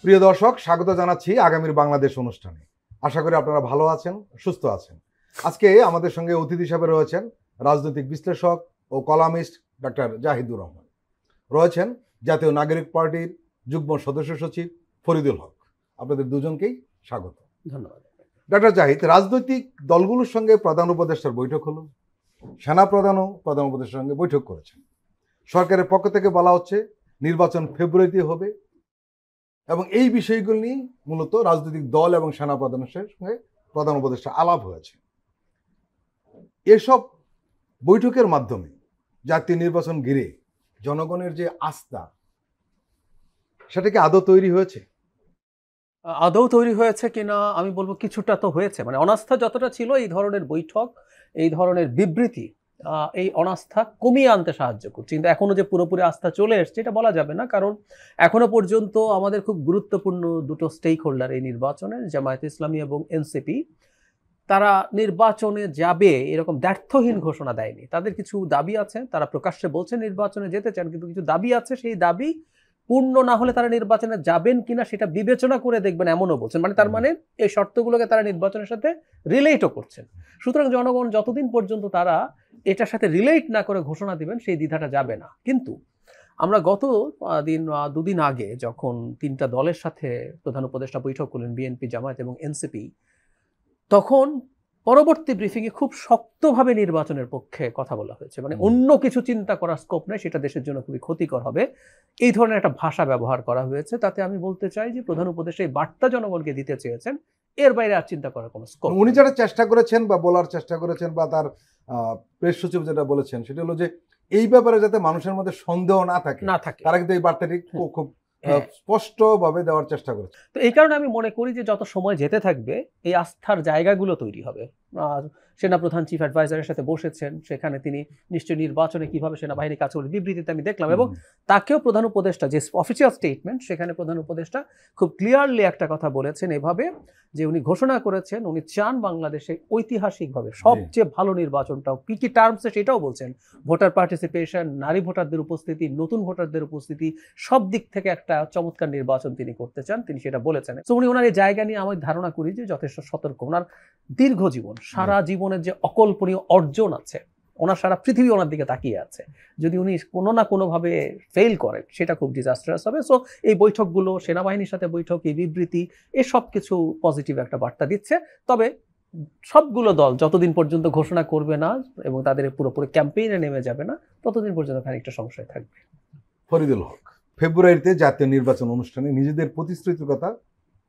প্রিয় দর্শক, স্বাগত জানাচ্ছি আগামীর বাংলাদেশ অনুষ্ঠানে। আশা করি আপনারা ভালো আছেন, সুস্থ আছেন। আজকে আমাদের সঙ্গে অতিথি হিসাবে রয়েছেন রাজনৈতিক বিশ্লেষক ও কলামিস্ট ডক্টর জাহিদুর রহমান, রয়েছেন জাতীয় নাগরিক পার্টির যুগ্ম সদস্য সচিব ফরিদুল হক। আপনাদের দুজনকেই স্বাগত। ধন্যবাদ। ডক্টর জাহিদ, রাজনৈতিক দলগুলোর সঙ্গে প্রধান উপদেষ্টার বৈঠক হলো, সেনা প্রধানও প্রধান উপদেষ্টার সঙ্গে বৈঠক করেছেন। সরকারের পক্ষ থেকে বলা হচ্ছে নির্বাচন ফেব্রুয়ারিতে হবে এবং এই বিষয়গুলো নিয়ে মূলত রাজনৈতিক দল এবং সেনা প্রধানের সঙ্গে প্রধান উপদেষ্টা আলাপ হয়েছে। এসব বৈঠকের মাধ্যমে জাতীয় নির্বাচন ঘিরে জনগণের যে আস্থা, সেটা কি আদৌ তৈরি হয়েছে? আদৌ তৈরি হয়েছে কিনা আমি বলবো কিছুটা তো হয়েছে। মানে অনাস্থা যতটা ছিল, এই ধরনের বৈঠক, এই ধরনের বিবৃতি এই অনাস্থা কমিয়ে আনতে সাহায্য করছে। কিন্তু এখনো যে পুরোপুরি আস্থা চলে এসছে এটা বলা যাবে না, কারণ এখনো পর্যন্ত আমাদের খুব গুরুত্বপূর্ণ দুটো স্টেক হোল্ডার এই নির্বাচনে, জামায়াতে ইসলামী এবং এনসিপি, তারা নির্বাচনে যাবে এরকম ব্যর্থহীন ঘোষণা দেয়নি। তাদের কিছু দাবি আছে, তারা প্রকাশ্যে বলছে নির্বাচনে যেতে চান, কিন্তু কিছু দাবি আছে, সেই দাবি পূর্ণ না হলে তারা নির্বাচনে যাবেন কিনা সেটা বিবেচনা করে দেখবেন, এমনও বলছেন। মানে তার মানে এই শর্তগুলোকে তারা নির্বাচনের সাথে রিলেটও করছেন। সুতরাং জনগণ যতদিন পর্যন্ত তারা এটার সাথে রিলেট না করে ঘোষণা দিবেন, সেই দ্বিধাটা যাবে না। কিন্তু আমরা গত দুদিন আগে যখন তিনটা দলের সাথে প্রধান উপদেষ্টা বৈঠক করলেন, বিএনপি, জামায়াত এবং এনসিপি, তখন পরবর্তী ব্রিফিংয়ে খুব শক্তভাবে নির্বাচনের পক্ষে কথা বলা হয়েছে। মানে অন্য কিছু চিন্তা করার স্কোপ নেই, সেটা দেশের জন্য খুবই ক্ষতিকর হবে, এই ধরনের একটা ভাষা ব্যবহার করা হয়েছে। তাতে আমি বলতে চাই যে প্রধান উপদেষ্টা এই বার্তা জনগণকে দিতে চেয়েছেন, এর বাইরে আর চিন্তা করার কোনো স্কোপ। উনি যেটা চেষ্টা করেছেন বা বলার চেষ্টা করেছেন বা তার প্রেস সচিব যেটা বলেছেন, সেটা হলো যে এই ব্যাপারে যাতে মানুষের মধ্যে সন্দেহ না থাকে, তারা কিন্তু এই বার্তাটি খুব স্পষ্টভাবে দেওয়ার চেষ্টা করেছে। তো এই কারণে আমি মনে করি যে যত সময় যেতে থাকবে এই আস্থার জায়গাগুলো তৈরি হবে। সেনাপ্রধান চিফ অ্যাডভাইজারের সাথে বসেছেন, সেখানে তিনি নিশ্চয়ই নির্বাচনে কিভাবে সেনাবাহিনী কাজ করবে বিবৃতিতে আমি দেখলাম, এবং তাকেও প্রধান উপদেষ্টা যে অফিসিয়াল স্টেটমেন্ট, সেখানে প্রধান উপদেষ্টা খুব ক্লিয়ারলি একটা কথা বলেছেন এভাবে, যে উনি ঘোষণা করেছেন উনি চান বাংলাদেশে ঐতিহাসিকভাবে সবচেয়ে ভালো নির্বাচনটাও কি কি টার্মসে সেটাও বলছেন। ভোটার পার্টিসিপেশন, নারী ভোটারদের উপস্থিতি, নতুন ভোটারদের উপস্থিতি, সব দিক থেকে একটা চমৎকার নির্বাচন তিনি করতে চান, তিনি সেটা বলেছেন। তো উনি ওনার এই জায়গা নিয়ে আমি ধারণা করি যে যথেষ্ট সতর্ক। ওনার দীর্ঘ জীবন, সারা জীবনের যে অকল্পনীয় অর্জন আছে, ওনার সারা পৃথিবী ওনার দিকে তাকিয়ে আছে। যদি উনি কোনো না কোনোভাবে ফেল করেন, সেটা খুব ডিজাস্টারাস হবে। সো এই বৈঠকগুলো, সেনাবাহিনীর সাথে বৈঠক, এই বিবৃতি, এসব কিছু পজিটিভ একটা বার্তা দিচ্ছে। তবে সবগুলো দল যতদিন পর্যন্ত ঘোষণা করবে না এবং তাদের পুরোপুরি ক্যাম্পেইনে নেমে যাবে না, ততদিন পর্যন্ত খানিকটা সংশয় থাকবে। ফরিদুল হক, ফেব্রুয়ারিতে জাতীয় নির্বাচন অনুষ্ঠানে নিজেদের প্রতিশ্রুতির কথা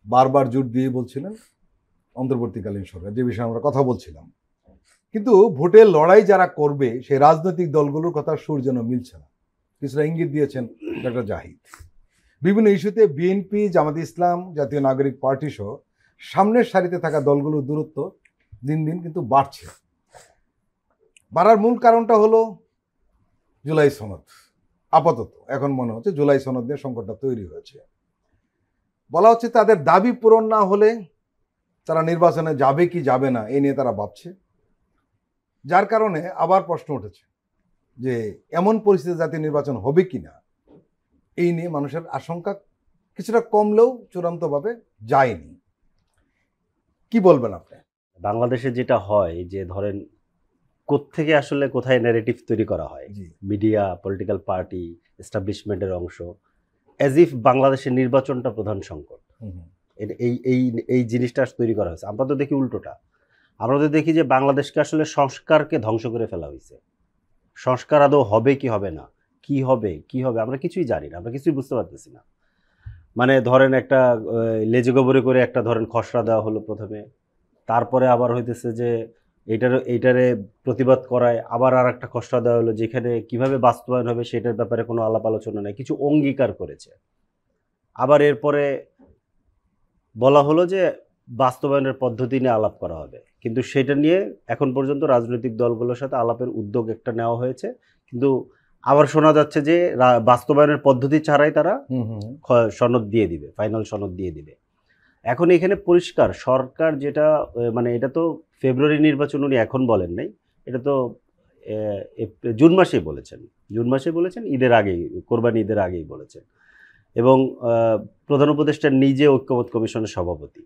বারবার জোর দিয়ে বলছিলেন অন্তর্বর্তীকালীন সরকার, যে বিষয়ে আমরা কথা বলছিলাম। কিন্তু ভোটের লড়াই যারা করবে সেই রাজনৈতিক দলগুলোর কথা সুর যেন মিলছে না, কিছুটা ইঙ্গিত দিয়েছেন ডক্টর জাহিদ। বিভিন্ন ইস্যুতে বিএনপি, জামায়াতে ইসলাম, জাতীয় নাগরিক পার্টি সহ সামনের সারিতে থাকা দলগুলোর দূরত্ব দিন দিন কিন্তু বাড়ছে। বাড়ার মূল কারণটা হলো জুলাই সনদ। আপাতত এখন মনে হচ্ছে জুলাই সনদ নিয়ে সংকটটা তৈরি হয়েছে। বলা হচ্ছে তাদের দাবি পূরণ না হলে তারা নির্বাচনে যাবে কি যাবে না এই নিয়ে তারা ভাবছে। যার কারণে আবার প্রশ্ন উঠেছে যে এমন পরিস্থিতি জাতীয় নির্বাচন হবে কিনা, এই নিয়ে মানুষের আশঙ্কা কিছুটা কমলেও চূড়ান্তভাবে যায়নি। কি বলবেন আপনি? বাংলাদেশে যেটা হয় যে ধরেন কোত্থেকে আসলে কোথায় ন্যারেটিভ তৈরি করা হয়, মিডিয়া, পলিটিক্যাল পার্টি, এস্টাবলিশমেন্টের অংশ, অ্যাজ ইফ বাংলাদেশের নির্বাচনটা প্রধান সংকট। এই জিনিসটা তৈরি করা হয়েছে। আমরা তো দেখি উল্টোটা, আমরা তো দেখি যে বাংলাদেশকে আসলে সংস্কারকে ধ্বংস করে ফেলা হয়েছে। সংস্কার আদৌ হবে কি হবে না, কি হবে আমরা কিছুই জানি না, আমরা কিছুই বুঝতে পারতেছি না। মানে ধরেন একটা লেজে গোবরে করে একটা ধরেন খসড়া দেওয়া হলো প্রথমে, তারপরে আবার হইতেছে যে এইটারে প্রতিবাদ করায় আবার আর একটা খসড়া দেওয়া হলো, যেখানে কিভাবে বাস্তবায়ন হবে সেটার ব্যাপারে কোনো আলাপ আলোচনা নেই, কিছু অঙ্গীকার করেছে। আবার এরপরে বলা হলো যে বাস্তবায়নের পদ্ধতি নিয়ে আলাপ করা হবে, কিন্তু সেটা নিয়ে এখন পর্যন্ত রাজনৈতিক দলগুলোর সাথে আলাপের উদ্যোগ একটা নেওয়া হয়েছে, কিন্তু আবার শোনা যাচ্ছে যে বাস্তবায়নের পদ্ধতি ছাড়াই তারা সনদ দিয়ে দিবে, ফাইনাল সনদ দিয়ে দিবে। এখন এখানে পরিষ্কার সরকার যেটা, মানে এটা তো ফেব্রুয়ারি নির্বাচন উনি এখন বলেন নাই, এটা তো জুন মাসেই বলেছেন, ঈদের আগেই, কোরবানি ঈদের আগেই বলেছেন। এবং প্রধান উপদেষ্টা নিজে ঐক্যমত্য কমিশনের সভাপতি।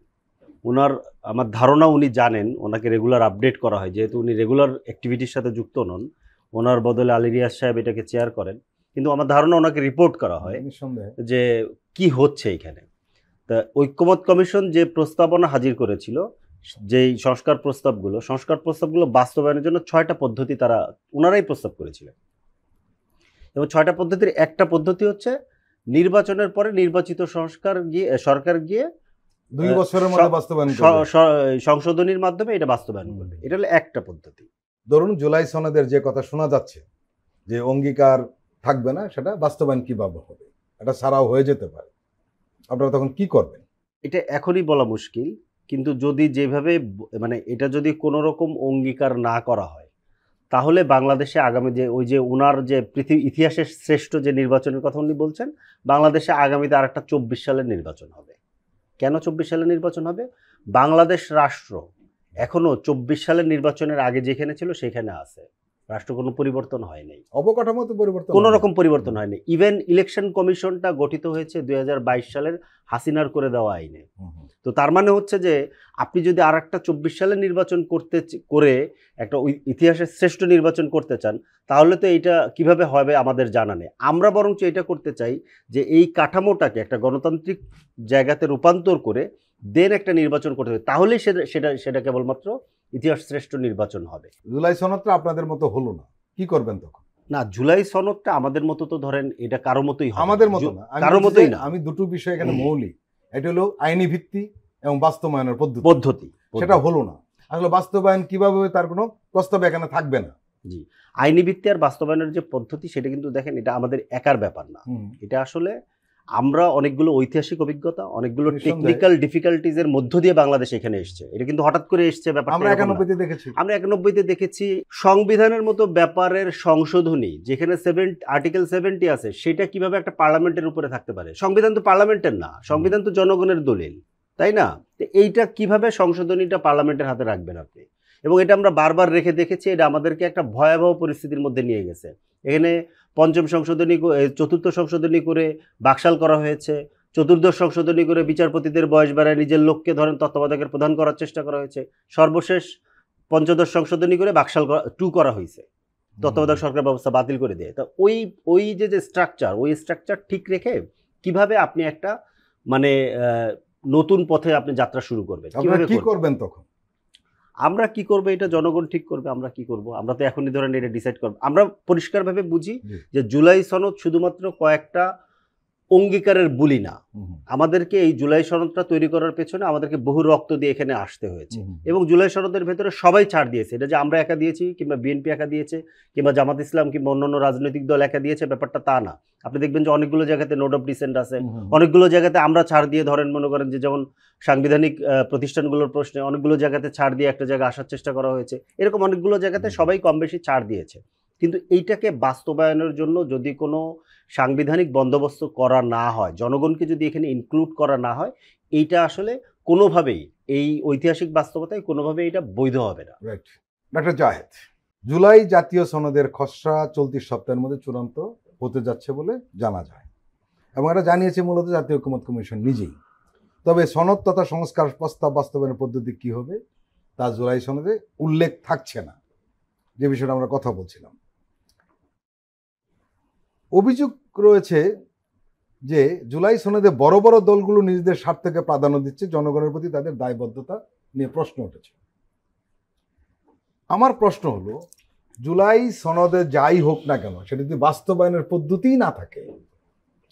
ওনার আমার ধারণা উনি জানেন, ওনাকে রেগুলার আপডেট করা হয়, যেহেতু উনি রেগুলার অ্যাক্টিভিটির সাথে যুক্ত নন, ওনার বদলে আলী রিয়াজ সাহেব এটাকে চেয়ার করেন, কিন্তু আমার ধারণা ওনাকে রিপোর্ট করা হয় যে কি হচ্ছে এখানে। তা ঐক্যমত্য কমিশন যে প্রস্তাবনা হাজির করেছিল, যেই সংস্কার প্রস্তাবগুলো বাস্তবায়নের জন্য 6টা পদ্ধতি তারা ওনারাই প্রস্তাব করেছিলেন, এবং 6টা পদ্ধতির একটা পদ্ধতি হচ্ছে নির্বাচনের পরে নির্বাচিত সরকার গিয়ে 2 বছরের মধ্যে বাস্তবায়ন সংশোধনীর মাধ্যমে এটা বাস্তবায়ন করবে। এটা হলো একটা পদ্ধতি। ধরুন জুলাই সনদের যে কথা শোনা যাচ্ছে যে অঙ্গীকার থাকবে না, সেটা বাস্তবায়ন কিভাবে হবে? এটা ছাড়াও হয়ে যেতে পারে, আপনারা তখন কি করবেন? এটা এখনই বলা মুশকিল, কিন্তু যদি যেভাবে মানে এটা যদি কোনো রকম অঙ্গীকার না করা হয়, তাহলে বাংলাদেশে আগামী যে ওই যে ওনার যে পৃথিবী ইতিহাসের শ্রেষ্ঠ যে নির্বাচনের কথা উনি বলছেন, বাংলাদেশে আগামীতে আরেকটা 24 সালের নির্বাচন হবে। কেন 24 সালের নির্বাচন হবে? বাংলাদেশ রাষ্ট্র এখনো 24 সালের নির্বাচনের আগে যেখানে ছিল সেখানে আছে, রাষ্ট্র কোনো পরিবর্তন হয় নাই, অবকাঠামোতে পরিবর্তন, কোনো রকম পরিবর্তন হয়নি। ইভেন ইলেকশন কমিশনটা গঠিত হয়েছে 2022 সালের হাসিনার করে দেওয়া আইনে। তো তার মানে হচ্ছে যে আপনি যদি আর একটা 24 সালের নির্বাচন করে একটা ইতিহাসের শ্রেষ্ঠ নির্বাচন করতে চান, তাহলে তো এইটা কিভাবে হবে আমাদের জানা নেই। আমরা বরঞ্চ এটা করতে চাই যে এই কাঠামোটাকে একটা গণতান্ত্রিক জায়গাতে রূপান্তর করে দেন একটা নির্বাচন করতে হবে, তাহলেই সেটা কেবলমাত্র ইতিহাস শ্রেষ্ঠ নির্বাচন হবে। জুলাই সনদটা আপনাদের মতো হলো না, কি করবেন তখন? না, জুলাই সনদটা আমাদের মতো তো ধরেন এটা কারো মতোই হবে, আমাদের মতো না, কারো মতোই না। আমি দুটো বিষয় এখানে মৌলিক, এটা হলো আইনি ভিত্তি এবং বাস্তবায়নের পদ্ধতি, সেটা হলো না। আসলে বাস্তবায়ন কিভাবে হবে তার কোনো প্রস্তাব এখানে থাকবে না। জি, আইনি ভিত্তি আর বাস্তবায়নের যে পদ্ধতি, সেটা কিন্তু দেখেন এটা আমাদের একার ব্যাপার না। এটা আসলে আমরা অনেকগুলো ঐতিহাসিক অভিজ্ঞতা, অনেকগুলো টেকনিক্যাল ডিফিকাল্টিজের মধ্য দিয়ে বাংলাদেশ এখানে এসছে। এটা কিন্তু হঠাৎ করে এসছে ব্যাপারটা। আমরা 91-তে দেখেছি, সংবিধানের মতো ব্যাপারের সংশোধনী যেখানে আর্টিকেল 70 আছে, সেটা কিভাবে একটা পার্লামেন্টের উপরে থাকতে পারে? সংবিধান তো পার্লামেন্টের না, সংবিধান তো জনগণের দলিল, তাই না? তো এইটা কিভাবে সংশোধনীটা পার্লামেন্টের হাতে রাখবেন আপনি? এবং এটা আমরা বারবার রেখে দেখেছি, এটা আমাদেরকে একটা ভয়াবহ পরিস্থিতির মধ্যে নিয়ে গেছে। এখানে চতুর্থ সংশোধনী করে বাকশাল করা হয়েছে, চতুর্দশ সংশোধনী করে বিচারপতিদের বয়স বাড়ায় নিজের লোককে ধরেন তত্ত্বাবধায়কের প্রধান করার চেষ্টা করা হয়েছে, সর্বশেষ পঞ্চদশ সংশোধনী করে বাকশাল 2 করা হয়েছে, তত্ত্বাবধায়ক সরকার ব্যবস্থা বাতিল করে দিয়ে। তা ওই যে স্ট্রাকচার ঠিক রেখে কিভাবে আপনি একটা মানে নতুন পথে আপনি যাত্রা শুরু করবেন, কিভাবে কি করবেন তখন? আমরা কি করবো এটা জনগণ ঠিক করবে। আমরা কি করব? আমরা তো এখনই ধরেন এটা ডিসাইড করব। আমরা পরিষ্কারভাবে বুঝি যে জুলাই সনদ শুধুমাত্র কয়েকটা অঙ্গীকারের বুলি না। আমাদেরকে এই জুলাই সনদটা তৈরি করার পেছনে আমাদেরকে বহু রক্ত দিয়ে এখানে আসতে হয়েছে, এবং জুলাই সনদের ভেতরে সবাই ছাড় দিয়েছে। এটা যে আমরা একা দিয়েছি, কিংবা বিএনপি একা দিয়েছে, কিংবা জামাত ইসলাম কিংবা অন্যান্য রাজনৈতিক দল একা দিয়েছে, ব্যাপারটা তা না। আপনি দেখবেন যে অনেকগুলো জায়গাতে নোট অফ ডিসেন্ট আছে, অনেকগুলো জায়গাতে আমরা ছাড় দিয়ে ধরেন মনে করেন যে যেমন সাংবিধানিক প্রতিষ্ঠানগুলোর প্রশ্নে অনেকগুলো জায়গাতে ছাড় দিয়ে একটা জায়গায় আসার চেষ্টা করা হয়েছে। এরকম অনেকগুলো জায়গাতে সবাই কম বেশি ছাড় দিয়েছে। কিন্তু এইটাকে বাস্তবায়নের জন্য যদি কোনো সাংবিধানিক বন্দোবস্ত করা না হয়, জনগণকে যদি এখানে ইনক্লুড করা না হয়, এইটা আসলে কোনোভাবেই এই ঐতিহাসিক বাস্তবতায় কোনোভাবেই এটা বৈধ হবে না। রাইট। ডক্টর জাহেদ, জুলাই জাতীয় সনদের খসড়া চলতি সপ্তাহের মধ্যে চূড়ান্ত হতে যাচ্ছে বলে জানা যায়, এবং এটা জানিয়েছে মূলত জাতীয় ঐকমত্য কমিশন নিজেই। তবে সনদ তথা সংস্কার প্রস্তাব বাস্তবায়নের পদ্ধতি কী হবে তা জুলাই সনদে উল্লেখ থাকছে না, যে বিষয়টা আমরা কথা বলছিলাম। অভিযোগ রয়েছে যে জুলাই সনদে বড় বড় দলগুলো নিজেদের স্বার্থকে প্রাধান্য দিচ্ছে, জনগণের প্রতি তাদের দায়বদ্ধতা নিয়ে প্রশ্ন উঠেছে। আমার প্রশ্ন হলো, জুলাই সনদে যাই হোক না কেন, সেটা যদি বাস্তবায়নের পদ্ধতিই না থাকে,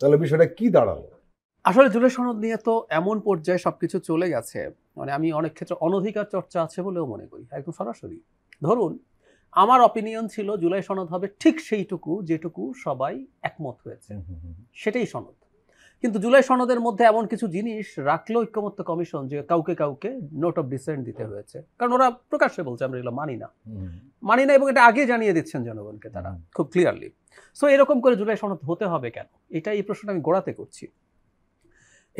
তাহলে বিষয়টা কি দাঁড়ালো? আসলে জুলাই সনদ নিয়ে তো এমন পর্যায়ে সবকিছু চলে গেছে, মানে আমি অনেক ক্ষেত্রে অনধিকার চর্চা আছে বলেও মনে করি, একদম সরাসরি। ধরুন আমার অপিনিয়ন ছিল জুলাই সনদ হবে ঠিক সেইটুকু যেটুকু সবাই একমত হয়েছে, সেটাই সনদ। কিন্তু জুলাই সনদের মধ্যে এমন কিছু জিনিস রাখলো ঐক্যমত্য কমিশন যে কাউকে কাউকে নোট অফ ডিসেন্ট দিতে হয়েছে, কারণ ওরা প্রকাশ্যে বলছে আমরা এগুলো মানি না, এবং এটা আগে জানিয়ে দিচ্ছেন জনগণকে তারা খুব ক্লিয়ারলি। সো এরকম করে জুলাই সনদ হতে হবে কেন, এই প্রশ্নটা আমি গোড়াতে করছি।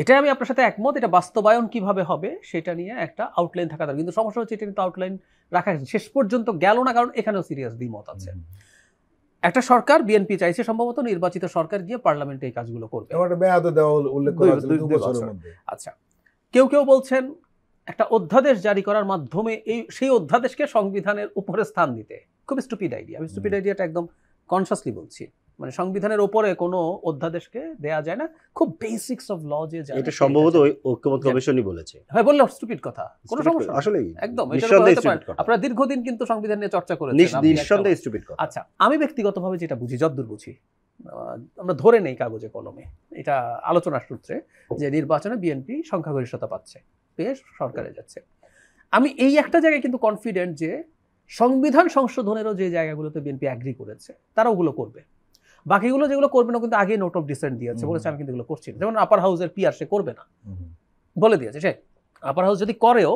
এটাই আমি আপনার সাথে একমত, এটা বাস্তবায়ন কিভাবে হবে সেটা নিয়ে একটা আউটলাইন থাকা দরকার। কিন্তু সমস্যা হচ্ছে এটা কিন্তু আউটলাইন রাখা শেষ পর্যন্ত গেল না, কারণ এখানেও সিরিয়াস দ্বিমত আছে। একটা সরকার বিএনপি চাইছে সম্ভবত নির্বাচিত সরকার গিয়ে পার্লামেন্টে এই কাজগুলো করবে। এবার একটা মেয়াদও দেওয়া উল্লেখ করা হয়েছিল 2 দুই বছরের বছর। মধ্যে। আচ্ছা, কেউ কেউ বলছেন একটা অধ্যাদেশ জারি করার মাধ্যমে সেই অধ্যাদেশকে সংবিধানের উপরে স্থান দিতে। খুব স্টুপিড আইডিয়া। আমি স্টুপিড আইডিয়াটা একদম কনসাসলি বলছি। মানে সংবিধানের উপরে কোনো অধ্যাদেশকে দেয়া যায় না। খুব বেসিক্স অফ ল যে জানে এটা সম্ভবত ওই ঐক্যমত্য কমিশনই বলেছে। হয় বললে স্টুপিড কথা, কোনো সমস্যা নেই। আসলেই একদম নিঃসন্দেহে stupid কথা। আপনারা দীর্ঘদিন কিন্তু সংবিধান নিয়ে চর্চা করেছেন। আপনি নিঃসন্দেহে স্টুপিড কথা। আচ্ছা, আমি ব্যক্তিগতভাবে যেটা বুঝি, যতদূর বুঝি, আমরা ধরে নেই কাগজে কলমে, এটা আলোচনার সূত্রে, যে নির্বাচনে বিএনপি সংখ্যাগরিষ্ঠতা পাচ্ছে, পেয়ে সরকারে যাচ্ছে। আমি এই একটা জায়গায় কিন্তু কনফিডেন্ট যে সংবিধান সংশোধনেরও যে জায়গাগুলোতে বিএনপি অ্যাগ্রি করেছে তারা ওগুলো করবে। বাকিগুলো যেগুলো করবে না, কিন্তু আগে নোট অফ ডিসেন্ট দিয়েছে, বলেছে আমি কিন্তু এগুলো করছি না। যেমন আপার হাউসের পিআর সে করবে না, বলে দিয়েছে। সে আপার হাউস যদি করেও,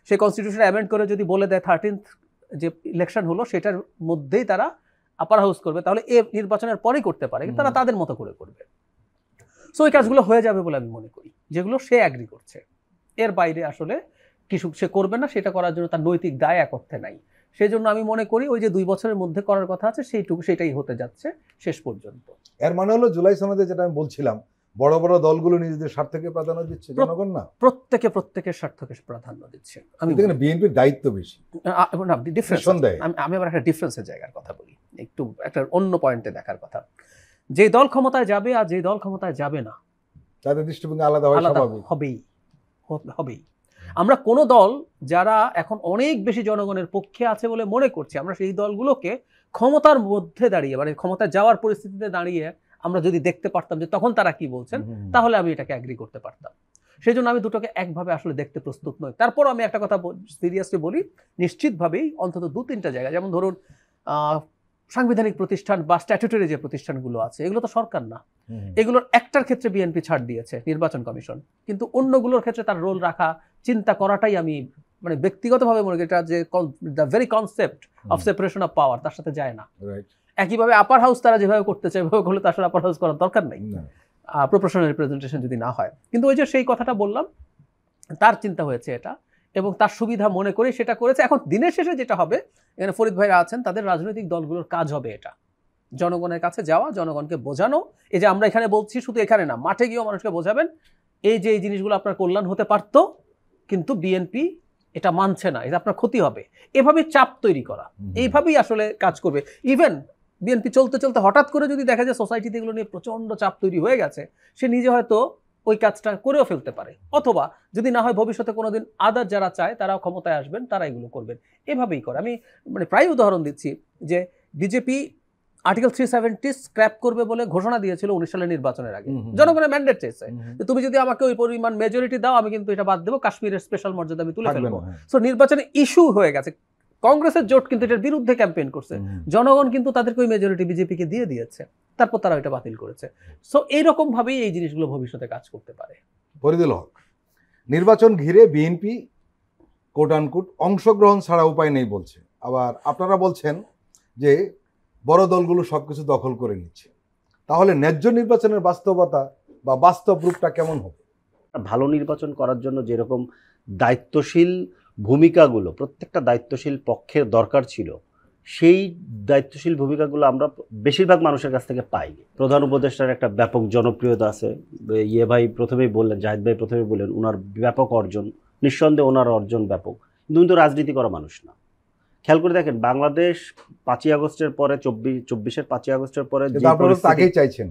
সে কনস্টিটিউশন অ্যামেন্ড করে যদি বলে দেয় 13th যে ইলেকশন হলো সেটার মধ্যেই তারা আপার হাউস করবে, তাহলে এ নির্বাচনের পরেই করতে পারে, কিন্তু তারা তাদের মতো করে করবে। সো এই কাজগুলো হয়ে যাবে বলে আমি মনে করি, যেগুলো সে অ্যাগ্রি করছে। এর বাইরে আসলে কিছু সে করবে না, সেটা করার জন্য তার নৈতিক দায় এক অর্থে নাই। সেই জন্য আমি মনে করি ওই যে 2 বছরের মধ্যে করার কথা আছে সেটাই হতে যাচ্ছে শেষ পর্যন্ত। এর মানে হলো জুলাই সনদে যেটা আমি বলছিলাম, বড় বড় দলগুলো নিজেদের স্বার্থকে প্রাধান্য দিচ্ছে, জনগণ না। প্রত্যেকের স্বার্থকে প্রাধান্য দিচ্ছে। আমি এখানে বিএনপির দায়িত্ব বেশি। আমি আবার একটা ডিফারেন্সের জায়গার কথা বলি, একটু একটা অন্য পয়েন্টে দেখার কথা। যে দল ক্ষমতায় যাবে আর যে দল ক্ষমতায় যাবে না, তাদের দৃষ্টিভঙ্গি আলাদা হয়, স্বাভাবিক হবেই। আমরা কোন দল যারা এখন অনেক বেশি জনগণের পক্ষে আছে বলে মনে করছি, আমরা সেই দলগুলোকে ক্ষমতার মধ্যে দাঁড়িয়ে, মানে ক্ষমতায় যাওয়ার পরিস্থিতিতে দাঁড়িয়ে আমরা যদি দেখতে পারতাম যে তখন তারা কি বলছেন, তাহলে আমি এটাকে অ্যাগ্রি করতে পারতাম। সেই জন্য আমি দুটোকে একভাবে আসলে দেখতে প্রস্তুত নই। তারপর আমি একটা কথা সিরিয়াসলি বলি, নিশ্চিতভাবেই অন্তত 2-3টা জায়গা, যেমন ধরুন সাংবিধানিক প্রতিষ্ঠান বা স্ট্যাটুটরি যে প্রতিষ্ঠানগুলো আছে, এগুলো তো সরকার না। এগুলোর একটার ক্ষেত্রে বিএনপি ছাড় দিয়েছে, নির্বাচন কমিশন, কিন্তু অন্যগুলোর ক্ষেত্রে তার রোল রাখা, চিন্তা করাটাই আমি মানে ব্যক্তিগতভাবে মনে করি এটা যে the very concept of separation of power, তার সাথে যায় না। একইভাবে আপার হাউস তারা যেভাবে করতে চায় এভাবে করলে তার সাথে আপার হাউস করার দরকার নেই, প্রপোর্শনাল রিপ্রেজেন্টেশন যদি না হয়। কিন্তু ওই যে সেই কথাটা বললাম, তার চিন্তা হয়েছে এটা, এবং তার সুবিধা মনে করে সেটা করেছে। এখন দিনের শেষে যেটা হবে, এখানে ফরিদ ভাইরা আছেন, তাদের রাজনৈতিক দলগুলোর কাজ হবে এটা জনগণের কাছে যাওয়া, জনগণকে বোঝানো। এই যে আমরা এখানে বলছি, শুধু এখানে না, মাঠে গিয়েও মানুষকে বোঝাবেন এই যে এই জিনিসগুলো আপনার কল্যাণ হতে পারতো, কিন্তু বিএনপি এটা মানছে না, এটা আপনার ক্ষতি হবে। এভাবে চাপ তৈরি করা, এইভাবেই আসলে কাজ করবে। ইভেন বিএনপি চলতে চলতে হঠাৎ করে যদি দেখা যায় সোসাইটিতে এগুলো নিয়ে প্রচন্ড চাপ তৈরি হয়ে গেছে, সে নিজে হয়তো ওই কাজটা করেও ফেলতে পারে, অথবা যদি না হয় ভবিষ্যতে কোনোদিন আদার যারা চায় তারা ক্ষমতায় আসবেন, তারা এগুলো করবেন। এভাবেই করে। আমি মানে প্রায় উদাহরণ দিচ্ছি যে বিজেপি আর্টিকেল 370 স্ক্র্যাপ করবে বলে ঘোষণা দিয়েছিল 19 সালের নির্বাচনের আগে। জনগণের ম্যান্ডেট চেয়েছে যে তুমি যদি আমাকে ওই পরিমাণ মেজরিটি দাও, আমি কিন্তু এটা বাদ দেবো, কাশ্মীরের স্পেশাল মর্যাদা আমি তুলে ফেলবো। সো নির্বাচনে ইস্যু হয়ে গেছে, কংগ্রেসের জোট কিন্তু এটার বিরুদ্ধে ক্যাম্পেইন করছে, জনগণ কিন্তু তাদেরকে ওই মেজরিটি বিজেপিকে দিয়ে দিয়েছে, তারপর তারা ওইটা বাতিল করেছে। সো এইরকম ভাবেই এই জিনিসগুলো ভবিষ্যতে কাজ করতে পারে। ফরিদুল হক, নির্বাচন ঘিরে বিএনপি কোট আনকোট অংশগ্রহণ ছাড়া উপায় নেই বলছে, আবার আপনারা বলছেন যে বড় দলগুলো সবকিছু দখল করে নিচ্ছে। তাহলে ন্যায্য নির্বাচনের বাস্তবতা বা বাস্তব রূপটা কেমন হবে? ভালো নির্বাচন করার জন্য যেরকম দায়িত্বশীল ভূমিকাগুলো প্রত্যেকটা দায়িত্বশীল পক্ষের দরকার ছিল, সেই দায়িত্বশীল ভূমিকাগুলো আমরা বেশিরভাগ মানুষের কাছ থেকে পাইনি। প্রধান উপদেষ্টার একটা ব্যাপক জনপ্রিয়তা আছে, ইয়ে ভাই প্রথমেই বললেন, জাহিদ ভাই প্রথমেই বললেন, ওনার ব্যাপক অর্জন, নিঃসন্দেহে ওনার অর্জন ব্যাপক, কিন্তু রাজনীতি করা মানুষ না। খেয়াল করে দেখেন, বাংলাদেশ 5ই আগস্টের পরে, 24-এর 5ই আগস্টের পরে তাকেই চাইছেন,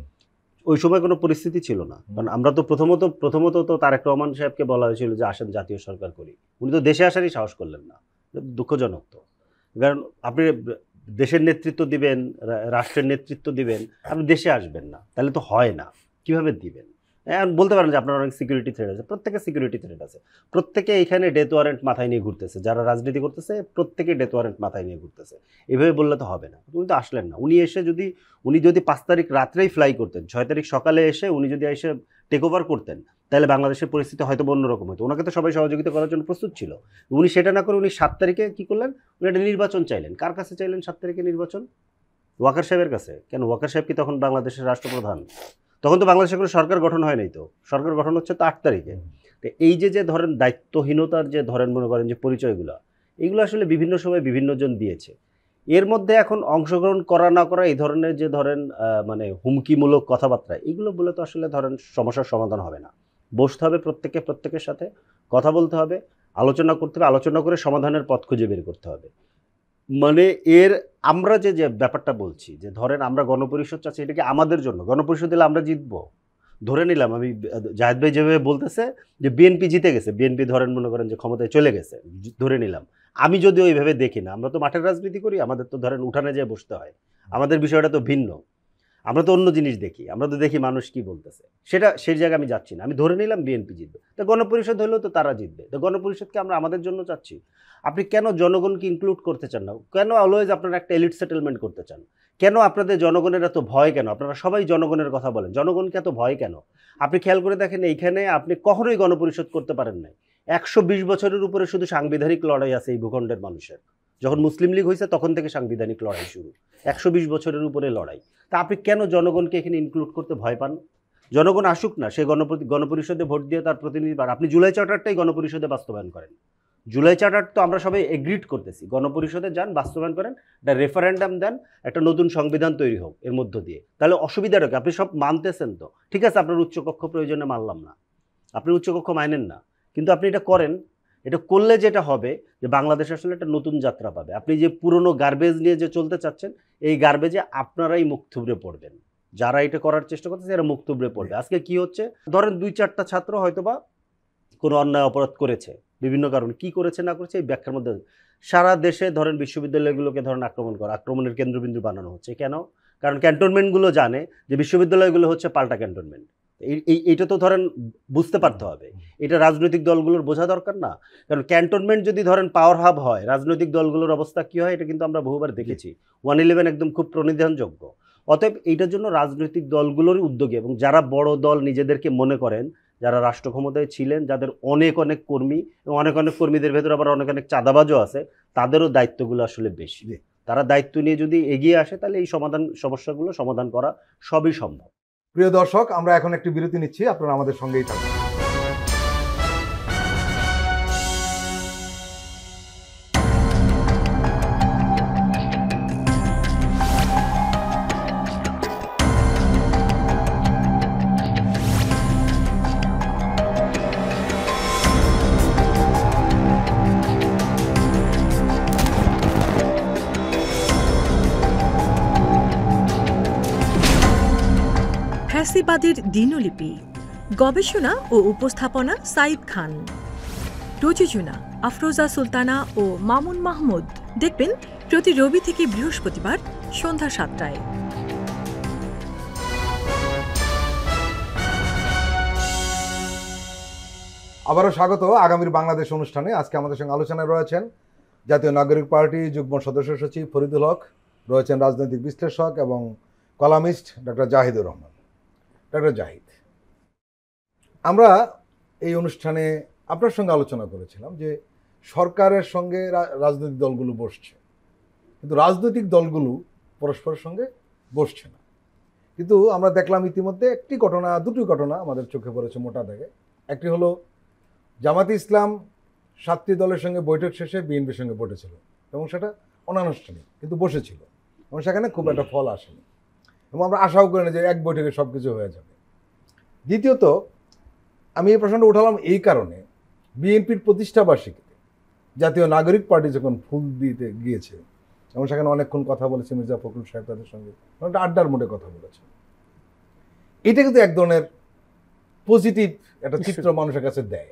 ওই সময় কোনো পরিস্থিতি ছিল না। কারণ আমরা তো প্রথমত তো তারেক রহমান সাহেবকে বলা হয়েছিল যে আসেন জাতীয় সরকার করি, উনি তো দেশে আসারই সাহস করলেন না। দুঃখজনক তো, কারণ আপনি দেশের নেতৃত্ব দিবেন, রাষ্ট্রের নেতৃত্ব দিবেন, আপনি দেশে আসবেন না, তাহলে তো হয় না। কিভাবে দিবেন? বলতে পারেন যে আপনার অনেক সিকিউরিটি থ্রেট আছে, প্রত্যেকের সিকিউরিটি থ্রেট আছে, প্রত্যেকে এখানে ডেথ ওয়ারেন্ট মাথায় নিয়ে ঘুরতেছে, যারা রাজনীতি করতেছে প্রত্যেকে ডেথ ওয়ারেন্ট মাথায় নিয়ে ঘুরতেছে। এভাবে বললে তো হবে না। উনি তো আসলেন না। উনি যদি 5 তারিখ রাত্রেই ফ্লাই করতেন, 6 তারিখ সকালে এসে উনি যদি এসে টেক ওভার করতেন, তাহলে বাংলাদেশের পরিস্থিতি হয়তো অন্যরকম হতো। ওনাকে তো সবাই সহযোগিতা করার জন্য প্রস্তুত ছিল। উনি সেটা না করে উনি 7 তারিখে কী করলেন, উনি একটা নির্বাচন চাইলেন। কার কাছে চাইলেন 7 তারিখে নির্বাচন? ওয়াকার সাহেবের কাছে। কেন? ওয়াকার সাহেব কি তখন বাংলাদেশের রাষ্ট্রপ্রধান? তখন তো বাংলাদেশে কোনো সরকার গঠন হয় নাই। তো সরকার গঠন হচ্ছে তো 8 তারিখে। তো এই যে ধরেন দায়িত্বহীনতার যে ধরেন মনে করেন যে পরিচয়গুলো, এগুলো আসলে বিভিন্ন সময় বিভিন্ন জন দিয়েছে। এর মধ্যে এখন অংশগ্রহণ করা না করা এই ধরনের যে ধরেন মানে হুমকিমূলক কথাবার্তা এগুলো বলে তো আসলে ধরেন সমস্যার সমাধান হবে না। বসতে হবে প্রত্যেকের সাথে, কথা বলতে হবে, আলোচনা করতে হবে, আলোচনা করে সমাধানের পথ খুঁজে বের করতে হবে। মানে আমরা যে ব্যাপারটা বলছি যে ধরেন আমরা গণপরিষদ চাচ্ছি, এটা কি আমাদের জন্য? গণপরিষদ দিলে আমরা জিতবো? ধরে নিলাম আমি জাহেদ ভাই যেভাবে বলতেছে যে বিএনপি জিতে গেছে, বিএনপি ধরেন মনে করেন যে ক্ষমতায় চলে গেছে, ধরে নিলাম। আমি যদি ওইভাবে দেখি না, আমরা তো মাঠের রাজনীতি করি, আমাদের তো ধরেন উঠানে যেয়ে বসতে হয়, আমাদের বিষয়টা তো ভিন্ন। আমরা তো অন্য জিনিস দেখি, আমরা তো দেখি মানুষ কি বলতেছে, সেই জায়গায় আমি যাচ্ছি না। আমি ধরে নিলাম বিএনপি জিতবে, তা গণপরিষদ হলেও তো তারা জিতবে, তো গণপরিষদকে আমরা আমাদের জন্য চাচ্ছি। আপনি কেন জনগণকে ইনক্লুড করতে চান না? কেন অলওয়েজ আপনারা একটা এলিট সেটেলমেন্ট করতে চান? কেন আপনাদের জনগণের এত ভয় কেন? আপনারা সবাই জনগণের কথা বলেন, জনগণকে এত ভয় কেন? আপনি খেয়াল করে দেখেন, এইখানে আপনি কখনোই গণপরিষদ করতে পারেন নাই। 120 বছরের উপরে শুধু সাংবিধানিক লড়াই আছে এই ভূখণ্ডের মানুষের। যখন মুসলিম লীগ হয়েছে তখন থেকে সাংবিধানিক লড়াই শুরু, 120 বছরের উপরে লড়াই। তা আপনি কেন জনগণকে এখানে ইনক্লুড করতে ভয় পান? জনগণ আসুক না, সে গণপরিষদে ভোট দিয়ে তার প্রতিনিধি। আপনি জুলাই চার্টারটাই গণপরিষদে বাস্তবায়ন করেন। জুলাই চার্টার তো আমরা সবাই এগ্রিড করতেছি, গণপরিষদে যান, বাস্তবায়ন করেন, একটা রেফারেন্ডাম দেন, একটা নতুন সংবিধান তৈরি হোক এর মধ্য দিয়ে। তাহলে অসুবিধাটা কি? আপনি সব মানতেছেন তো, ঠিক আছে, আপনার উচ্চকক্ষ প্রয়োজনে মানলাম না, আপনি উচ্চকক্ষ মানেন না, কিন্তু আপনি এটা করেন। এটা করলে যেটা হবে যে বাংলাদেশ আসলে একটা নতুন যাত্রা পাবে। আপনি যে পুরনো গার্বেজ নিয়ে যে চলতে চাচ্ছেন, এই গার্বেজে আপনারাই মুখ থুবড়ে পড়বেন। যারা এটা করার চেষ্টা করতেছে এরা মুখ থুবড়ে পড়বে। আজকে কি হচ্ছে, ধরেন 2-4টা ছাত্র হয়তোবা কোনো অন্যায় অপরাধ করেছে, বিভিন্ন কারণে কি করেছে না করেছে এই ব্যাখ্যার মধ্যে সারা দেশে ধরেন বিশ্ববিদ্যালয়গুলোকে ধরেন আক্রমণের কেন্দ্রবিন্দু বানানো হচ্ছে। কেন? কারণ ক্যান্টনমেন্টগুলো জানে যে বিশ্ববিদ্যালয়গুলো হচ্ছে পাল্টা ক্যান্টনমেন্ট। এইটা তো ধরেন বুঝতে পারতে হবে, এটা রাজনৈতিক দলগুলোর বোঝা দরকার না? কারণ ক্যান্টনমেন্ট যদি ধরেন পাওয়ার হাব হয়, রাজনৈতিক দলগুলোর অবস্থা কি হয় এটা কিন্তু আমরা বহুবার দেখেছি। 111 একদম খুব প্রণিধানযোগ্য। অতএব এইটার জন্য রাজনৈতিক দলগুলোর উদ্যোগে, এবং যারা বড় দল নিজেদেরকে মনে করেন, যারা রাষ্ট্র ক্ষমতায় ছিলেন, যাদের অনেক কর্মী, এবং অনেক কর্মীদের ভেতরে আবার অনেক চাঁদাবাজও আছে, তাদেরও দায়িত্বগুলো আসলে বেশি। তারা দায়িত্ব নিয়ে যদি এগিয়ে আসে তাহলে এই সমস্যাগুলো সমাধান করা সবই সম্ভব। প্রিয় দর্শক, আমরা এখন একটি বিরতি নিচ্ছি, আপনারা আমাদের সঙ্গেই থাকুন। ফ্যাসিবাদের দিনলিপি, গবেষণা ও উপস্থাপনা সাইদ খান, প্রযোজনা আফরোজা সুলতানা ও মামুন মাহমুদ। দেখবেন প্রতি রবি থেকে বৃহস্পতিবার সন্ধ্যা 7টায়। আবারও স্বাগত আগামীর বাংলাদেশ অনুষ্ঠানে। আজকে আমাদের সঙ্গে আলোচনায় রয়েছেন জাতীয় নাগরিক পার্টি যুগ্ম সদস্য সচিব ফরিদুল হক, রয়েছেন রাজনৈতিক বিশ্লেষক এবং columnist doctor Zahidur Rahman. Doctor Zahid, আমরা এই অনুষ্ঠানে আপনার সঙ্গে আলোচনা করেছিলাম যে সরকারের সঙ্গে রাজনৈতিক দলগুলো বসছে, কিন্তু রাজনৈতিক দলগুলো পরস্পরের সঙ্গে বসছে না। কিন্তু আমরা দেখলাম ইতিমধ্যে দুটি ঘটনা আমাদের চোখে পড়েছে মোটা দাগে। একটি হলো জামাতে ইসলাম 7টি দলের সঙ্গে বৈঠক শেষে বিএনপির সঙ্গে বসেছিল, এবং সেটা অনানুষ্ঠানিক, কিন্তু বসেছিল, এবং সেখানে খুব একটা ফল আসেনি, এবং আমরা আশাও করি না যে এক বৈঠকে সব কিছু হয়ে যাবে। দ্বিতীয়ত, আমি এই প্রশ্নটা উঠালাম এই কারণে, বিএনপির প্রতিষ্ঠাবার্ষিকীতে জাতীয় নাগরিক পার্টি যখন ফুল দিতে গিয়েছে, এবং সেখানে অনেকক্ষণ কথা বলেছে মির্জা ফখরুল সাহেব, তাদের সঙ্গে একটা আড্ডার মোডে কথা বলেছে। এটা কিন্তু এক ধরনের পজিটিভ একটা চিত্র মানুষের কাছে দেয়।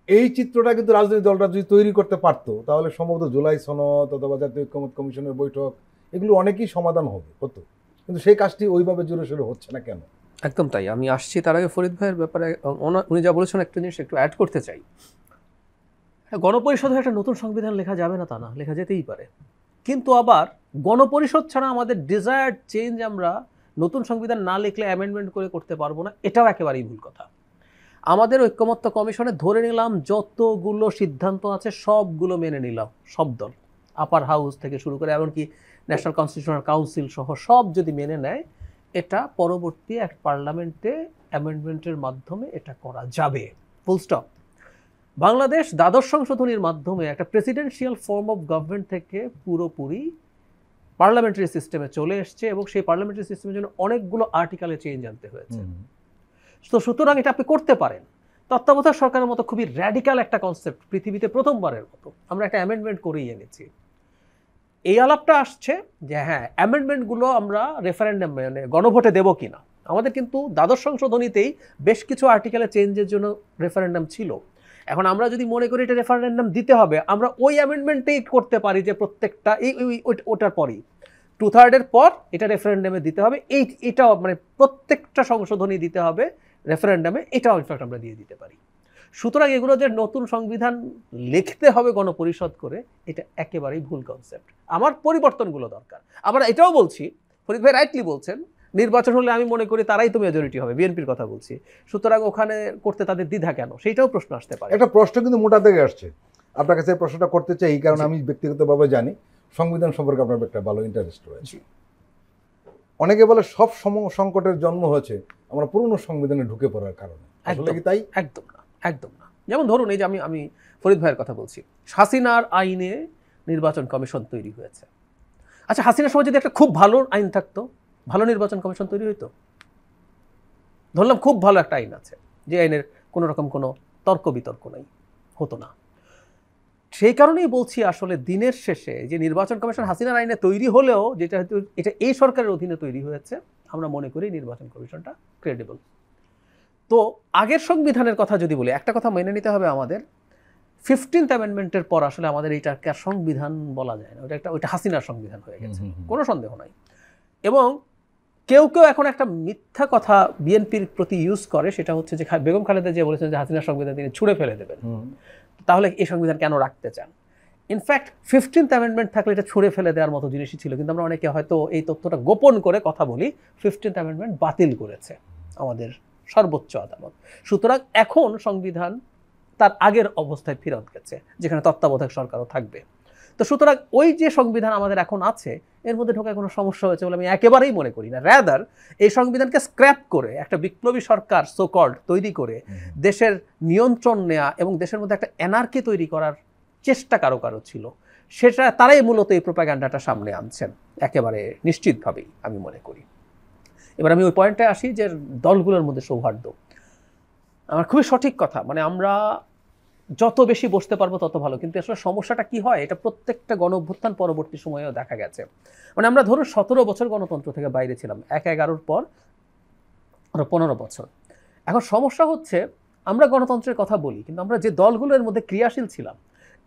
এই চিত্রটা কিন্তু রাজনৈতিক দলটা যদি তৈরি করতে পারতো, তাহলে সম্ভবত জুলাই সনদ অথবা জাতীয় ঐক্যমত্য কমিশনের বৈঠক এগুলো অনেকেই সমাধান হতো, কিন্তু সেই কাজটি ওইভাবে জোরে সোরে হচ্ছে না কেন? একদম তাই। আমি আসছি তার আগে ফরিদ ভাইয়ের ব্যাপারে উনি যা বলেছেন একটা জিনিস একটু অ্যাড করতে চাই। গণপরিষদে একটা নতুন সংবিধান লেখা যাবে না তা না, লেখা যেতেই পারে, কিন্তু আবার গণপরিষদ ছাড়া আমাদের ডিজায়ার্ড চেঞ্জ আমরা নতুন সংবিধান না লিখলে অ্যামেন্ডমেন্ট করে করতে পারবো না, এটাও একেবারেই ভুল কথা। আমাদের ঐক্যমত্য কমিশনে ধরে নিলাম যতগুলো সিদ্ধান্ত আছে সবগুলো মেনে নিলাম, সব দল, আপার হাউস থেকে শুরু করে এমনকি ন্যাশনাল কনস্টিটিউশনাল কাউন্সিল সহ সব যদি মেনে নেয়, এটা পরবর্তী এক পার্লামেন্টে অ্যামেন্ডমেন্টের মাধ্যমে এটা করা যাবে, ফুল স্টপ। বাংলাদেশ দ্বাদশ সংশোধনীর মাধ্যমে একটা প্রেসিডেন্সিয়াল ফর্ম অফ গভর্নমেন্ট থেকে পুরোপুরি পার্লামেন্টারি সিস্টেমে চলে এসছে এবং সেই পার্লামেন্টারি সিস্টেমের জন্য অনেকগুলো আর্টিকেলে চেঞ্জ আনতে হয়েছে। তো সুতরাং এটা আপনি করতে পারেন। তত্ত্বাবধায়ক সরকারের মতো খুবই র্যাডিক্যাল একটা কনসেপ্ট পৃথিবীতে প্রথমবারের মতো আমরা একটা অ্যামেন্ডমেন্ট করেই এনেছি। এই আলাপটা আসছে যে হ্যাঁ, অ্যামেন্ডমেন্টগুলো আমরা রেফারেন্ডাম মানে গণভোটে দেবো কিনা। আমাদের কিন্তু দ্বাদশ সংশোধনীতেই বেশ কিছু আর্টিকেলে চেঞ্জের জন্য রেফারেন্ডাম ছিল। এখন আমরা যদি মনে করি এটা রেফারেন্ডাম দিতে হবে, আমরা ওই অ্যামেন্ডমেন্টেই করতে পারি যে প্রত্যেকটা ওটার পরই 2/3 পর এটা রেফারেন্ডামে দিতে হবে, এটাও মানে প্রত্যেকটা সংশোধনী দিতে হবে রেফারেন্ডামে, এটাও ইনফ্যাক্ট আমরা দিয়ে দিতে পারি। সুতরাং এগুলো যে নতুন সংবিধান লিখতে হবে গণপরিষদ করে, এটা একেবারেই ভুল কনসেপ্ট। আমার পরিবর্তনগুলো দরকার। আবার এটাও বলছি, ফরিদ ভাই রাইটলি বলছেন, নির্বাচন হলে আমি মনে করি তারাই তো মেজরিটি হবে, বিএনপির কথা বলছি, সুতরাং ওখানে করতে তাদের দ্বিধা কেন, সেইটাও প্রশ্ন আসতে পারে। একটা প্রশ্ন কিন্তু মোটা থেকে আসছে, আপনার কাছে প্রশ্নটা করতে চাই এই কারণে আমি ব্যক্তিগতভাবে জানি সংবিধান সম্পর্কে আপনার একটা ভালো ইন্টারেস্ট রয়েছে। অনেকে বলে সব সংকটের জন্ম হয়েছে আমরা পুরনো সংবিধানে ঢুকে পড়ার কারণে, আসলে কি তাই? একদম না, একদম না। যেমন ধরুন এই যে আমি ফরিদ ভাইয়ের কথা বলছি, হাসিনার আইনে নির্বাচন কমিশন তৈরি হয়েছে। আচ্ছা, হাসিনার সময় যদি একটা খুব ভালো আইন থাকতো, ভালো নির্বাচন কমিশন তৈরি হইতো? ধরলাম খুব ভালো একটা আইন আছে, যে আইনের কোনো রকম কোনো তর্ক বিতর্ক নাই, হতো না। সেই কারণেই বলছি আসলে দিনের শেষে যে নির্বাচন কমিশন হাসিনার আইনে তৈরি হলেও যেটা হয়তো এটা এই সরকারের অধীনে তৈরি হয়েছে, আমরা মনে করি নির্বাচন কমিশনটা ক্রেডিবল। তো আগের সংবিধানের কথা যদি বলি, একটা কথা মেনে নিতে হবে আমাদের, 15th অ্যামেন্ডমেন্টের পর আসলে আমাদের এইটাকে আর সংবিধান বলা যায় না, ওইটা হাসিনার সংবিধান হয়ে গেছে, কোনো সন্দেহ নাই। এবং কেউ কেউ এখন একটা মিথ্যা কথা বিএনপির প্রতি ইউজ করে, সেটা হচ্ছে যে বেগম খালেদা যে বলেছেন যে হাসিনার সংবিধান তিনি ছুঁড়ে ফেলে দেবেন, তাহলে এই সংবিধান কেন রাখতে চান? ইনফ্যাক্ট 15th অ্যামেন্ডমেন্ট থাকলে এটা ছুঁড়ে ফেলে দেওয়ার মতো জিনিসই ছিল, কিন্তু আমরা অনেকে হয়তো এই তথ্যটা গোপন করে কথা বলি। 15th অ্যামেন্ডমেন্ট বাতিল করেছে আমাদের সর্বোচ্চ আদালত। সুতরাং এখন সংবিধান তার আগের অবস্থায় ফেরত গেছে, যেখানে তত্ত্বাবধায়ক সরকারও থাকবে। তো সুতরাং ওই যে সংবিধান আমাদের এখন আছে, এর মধ্যে ঢোকায় কোনো সমস্যা হয়েছে বলে আমি একেবারেই মনে করি না। রাদার এই সংবিধানকে স্ক্র্যাপ করে একটা বিপ্লবী সরকার সোকল্ড তৈরি করে দেশের নিয়ন্ত্রণ নেওয়া এবং দেশের মধ্যে একটা এনার্কি তৈরি করার চেষ্টা কারো কারো ছিল, সেটা তারাই মূলত এই প্রোপাগান্ডাটা সামনে আনছেন একেবারে নিশ্চিতভাবেই আমি মনে করি। এবার আমি ওই পয়েন্টে আসি যে দলগুলোর মধ্যে সৌহার্দ্য আমার খুবই সঠিক কথা, মানে আমরা যত বেশি বসতে পারবো তত ভালো। কিন্তু আসলে সমস্যাটা কি হয়, এটা প্রত্যেকটা গণ অভ্যুত্থান পরবর্তী সময়েও দেখা গেছে। মানে আমরা ধরুন 17 বছর গণতন্ত্র থেকে বাইরে ছিলাম, 1/11 পর আরো 15 বছর। এখন সমস্যা হচ্ছে আমরা গণতন্ত্রের কথা বলি, কিন্তু আমরা যে দলগুলোর মধ্যে ক্রিয়াশীল ছিলাম,